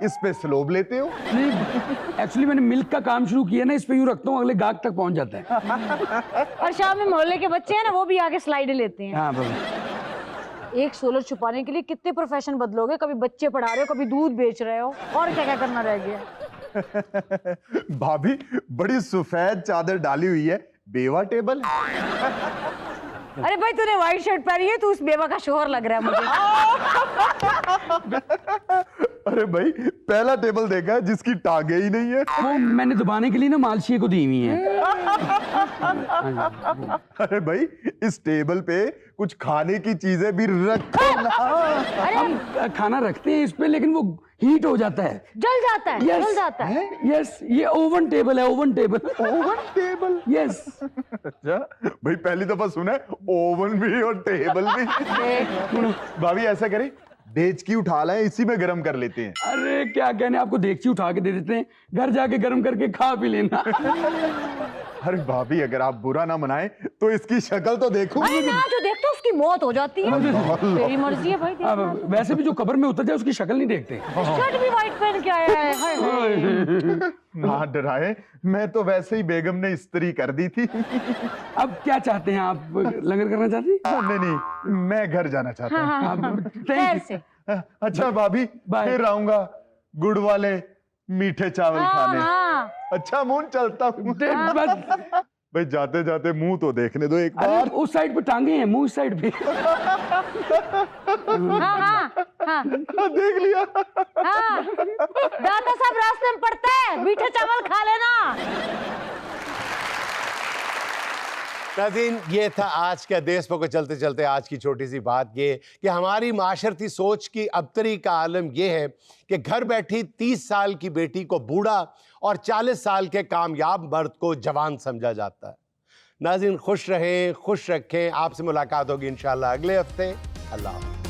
Speaker 1: इस पे स्लोब लेते हो?
Speaker 7: नहीं, एक्चुअली मैंने मिल्क का काम शुरू किया ना, इस पे यूं रखता हूँ, अगले गाहक तक पहुंच जाता है।
Speaker 3: और शाम में मोहल्ले के बच्चे हैं ना, वो भी आके स्लाइड लेते हैं।
Speaker 7: हाँ भाई।
Speaker 3: एक सोलर छुपाने के लिए कितने प्रोफेशन बदलोगे, कभी बच्चे पढ़ा रहे हो, कभी दूध बेच रहे हो, और क्या क्या करना रह गया।
Speaker 1: भाभी बड़ी सफेद चादर डाली हुई है, बेवा टेबल।
Speaker 3: अरे भाई तूने व्हाइट शर्ट पहनी है, तू उस बेवा का शोहर लग रहा है मुझे।
Speaker 1: अरे भाई पहला टेबल देखा है जिसकी टांगे ही नहीं है।
Speaker 7: वो मैंने दबाने के लिए ना मालशिए को दी हुई है।
Speaker 1: अरे भाई इस टेबल पे कुछ खाने की चीजें भी रखो ना।
Speaker 7: हम खाना रखते हैं इस पे, लेकिन वो हीट हो जाता है,
Speaker 3: जल जाता है,
Speaker 7: Yes.
Speaker 3: जल जाता है।
Speaker 7: यस, ये ओवन टेबल है, oven table.
Speaker 1: Oven table?
Speaker 7: Yes.
Speaker 1: अच्छा भाई पहली दफा सुना है ओवन भी और टेबल भी। भाभी ऐसा करें, डेचकी उठा लाएं, इसी में गरम कर लेते हैं।
Speaker 7: अरे क्या कहने, आपको देगची उठा के दे देते हैं, घर जाके गर्म करके खा पी लेना।
Speaker 1: अरे भाभी अगर आप बुरा ना मनाएं तो इसकी शक्ल तो देखो।
Speaker 3: अरे ना जो देखते हो उसकी मौत हो जाती है। तेरी मर्जी है भाई,
Speaker 7: अब
Speaker 3: देखना।
Speaker 7: वैसे भी जो कबर में उतर जाए उसकी शक्ल नहीं देखते।
Speaker 3: शर्ट भी व्हाइट पहन के आया है। हाय हाय।
Speaker 9: ना डराए, मैं तो वैसे ही बेगम ने इस्त्री कर दी थी।
Speaker 7: अब क्या चाहते हैं आप, लंगर करना चाहते हैं?
Speaker 9: नहीं, मैं घर जाना चाहता हूँ।
Speaker 3: खैर से
Speaker 9: अच्छा भाभी,
Speaker 7: बाय।
Speaker 9: फिर आऊंगा गुड़ वाले मीठे चावल खाने।
Speaker 3: हाँ
Speaker 9: अच्छा मुंह चलता हूँ।
Speaker 7: बस
Speaker 9: भाई जाते जाते मुंह तो देखने दो एक
Speaker 7: अरे
Speaker 9: बार।
Speaker 7: उस साइड पे टांगे हैं, मुंह इस साइड पे।
Speaker 3: हाँ हाँ हाँ
Speaker 9: देख लिया।
Speaker 3: हाँ दादा साहब रास्ते में पड़ता है, मीठे चावल खा लेना।
Speaker 1: नाज़रीन, ये था आज का देश को चलते चलते आज की छोटी सी बात, ये कि हमारी माशरती सोच की अबतरी का आलम यह है कि घर बैठी 30 साल की बेटी को बूढ़ा और 40 साल के कामयाब मर्द को जवान समझा जाता है। नाज़रीन, खुश रहें, खुश रखें। आपसे मुलाकात होगी इंशाल्लाह अगले हफ्ते। अल्लाह हाफ़िज़।